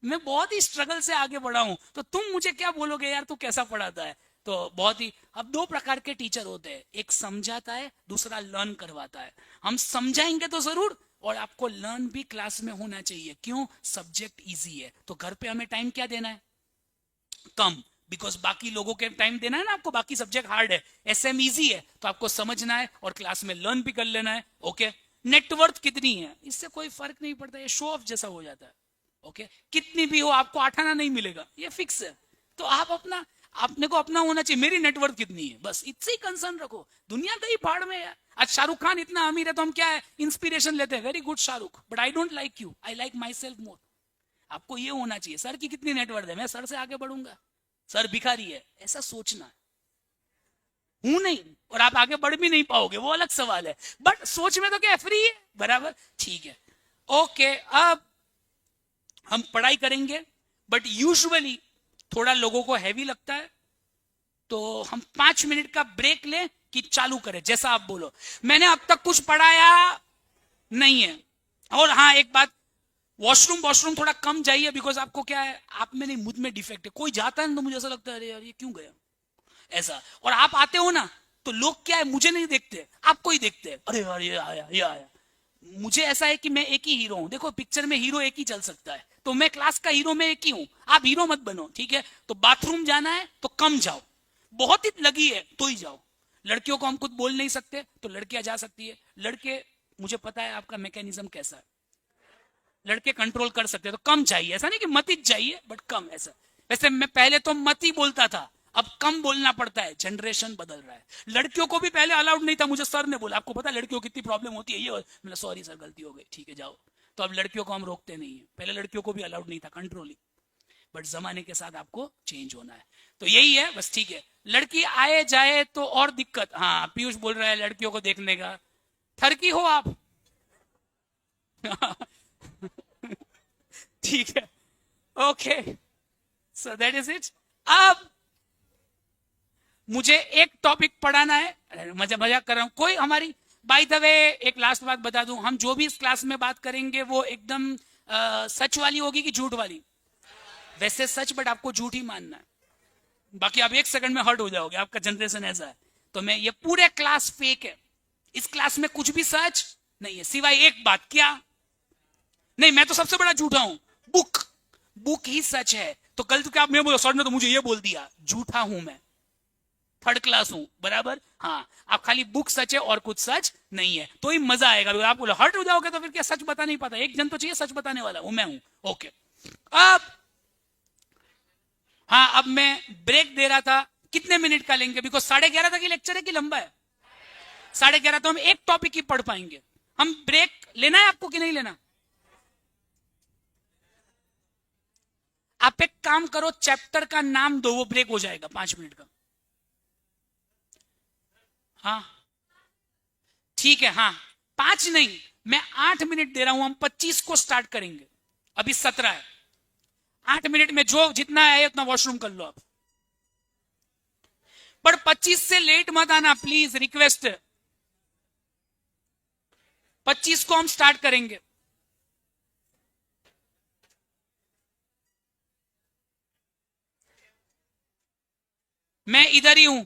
S1: मैं बहुत ही स्ट्रगल से आगे बढ़ा हूं, तो तुम मुझे क्या बोलोगे यार तू कैसा पढ़ाता है। तो बहुत ही, अब 2 प्रकार के टीचर होते हैं, एक समझाता है, दूसरा लर्न करवाता है। हम समझाएंगे तो जरूर, और आपको लर्न भी क्लास में होना चाहिए। क्यों, सब्जेक्ट इजी है, तो घर पे हमें टाइम क्या देना है, कम, बिकॉज बाकी लोगों के टाइम देना है ना आपको, बाकी सब्जेक्ट हार्ड है, एसएम इजी है, तो आपको समझना है और क्लास में लर्न भी कर लेना है। ओके, नेटवर्थ कितनी है इससे कोई फर्क नहीं पड़ता, ये शो ऑफ जैसा हो जाता है। ओके, कितनी भी हो आपको 8 आना नहीं मिलेगा, ये फिक्स है। तो आप अपना, अपने को अपना होना चाहिए, मेरी नेटवर्थ कितनी है, बस इससे ही कंसर्न रखो। दुनिया कहीं पहाड़ में है। आज शाहरुख खान इतना अमीर है तो हम क्या है, इंस्पिरेशन लेते हैं, very good Shahrukh, but I don't like you, I like my self मोर। आपको ये होना चाहिए, सर की कितनी नेटवर्थ है, मैं सर से आगे बढ़ूंगा, सर भिखारी है, ऐसा सोचना। हूं नहीं, और आप आगे बढ़ भी नहीं पाओगे, वो अलग सवाल है, बट सोच में तो क्या फ्री है, बराबर, ठीक है। ओके, अब हम पढ़ाई करेंगे, बट यूजुअली थोड़ा लोगों को हैवी लगता है, तो हम 5 मिनट का ब्रेक लें कि चालू करें, जैसा आप बोलो। मैंने अब तक कुछ पढ़ाया नहीं है। और हाँ एक बात, वॉशरूम थोड़ा कम जाइए, बिकॉज आपको क्या है, आप में नहीं, मुझ में डिफेक्ट है। कोई जाता है ना तो मुझे ऐसा लगता है अरे यार ये क्यों गया, ऐसा। और आप आते हो ना तो लोग क्या है, मुझे नहीं देखते, आपको ही देखते हैं, अरे यार ये आया ये आया। मुझे ऐसा है कि मैं एक ही हीरो हूं, देखो पिक्चर में हीरो एक ही चल सकता है, तो मैं क्लास का हीरो मैं एक ही हूं, आप हीरो मत बनो, ठीक है। तो बाथरूम जाना है तो कम जाओ, बहुत ही लगी है तो ही जाओ। लड़कियों को हम खुद बोल नहीं सकते, तो लड़कियां जा सकती है। लड़के, मुझे पता है आपका मैकेनिज्म कैसा है, लड़के कंट्रोल कर सकते हैं, तो कम चाहिए, ऐसा नहीं कि मत ही चाहिए, बट कम, ऐसा। वैसे मैं पहले तो मत ही बोलता था, अब कम बोलना पड़ता है, जनरेशन बदल रहा है। लड़कियों को भी पहले अलाउड नहीं था, मुझे सर ने बोला आपको पता है लड़कियों को कितनी प्रॉब्लम होती है, ये मैंने सॉरी सर गलती हो गई, ठीक है जाओ। तो अब लड़कियों को हम रोकते नहीं है, पहले लड़कियों को भी अलाउड नहीं था, कंट्रोलिंग, बट जमाने के साथ आपको चेंज होना है। तो यही है बस, ठीक है। लड़की आए जाए तो और दिक्कत, हाँ पीयूष बोल रहा है लड़कियों को देखने का, थरकी हो आप ठीक है, okay, so that is it. अब मुझे एक टॉपिक पढ़ाना है, मजाक कर रहा हूं, कोई हमारी, बाय द वे एक लास्ट बात बता दूं, हम जो भी इस क्लास में बात करेंगे वो एकदम सच वाली होगी कि झूठ वाली, वैसे सच, बट आपको झूठ ही मानना है, बाकी आप 1 सेकंड में हर्ट हो जाओगे, आपका जनरेशन ऐसा है। तो मैं, ये पूरे क्लास फेक है, इस क्लास में कुछ भी सच नहीं है, सिवाय एक बात, क्या नहीं, मैं तो सबसे बड़ा झूठा हूं, बुक ही सच है। तो कल तो क्या आप मैं बोलो सर ने तो मुझे ये बोल दिया, झूठा हूं मैं, 3rd क्लास हूं, बराबर। हाँ, आप खाली बुक सच है और कुछ सच नहीं है, तो ही मजा आएगा। आप बोलो हर्ट हो जाओगे तो फिर क्या, सच बता नहीं पाता, एक जन तो चाहिए सच बताने वाला, वो मैं हूं। ओके, अब हाँ, अब मैं ब्रेक दे रहा था, कितने मिनट का लेंगे, बिकॉज 11:30 तक ही लेक्चर है कि लंबा है, 11:30 तो हम एक टॉपिक ही पढ़ पाएंगे। हम ब्रेक लेना है आपको कि नहीं लेना, आप एक काम करो, चैप्टर का नाम दो, वो ब्रेक हो जाएगा 5 मिनट का। हाँ ठीक है, हाँ 5 नहीं, मैं 8 मिनट दे रहा हूं, हम 25 को स्टार्ट करेंगे, अभी 17 है, 8 मिनट में जो जितना है उतना वॉशरूम कर लो आप, पर 25 से लेट मत आना प्लीज, रिक्वेस्ट है। 25 को हम स्टार्ट करेंगे। मैं इधर ही हूं,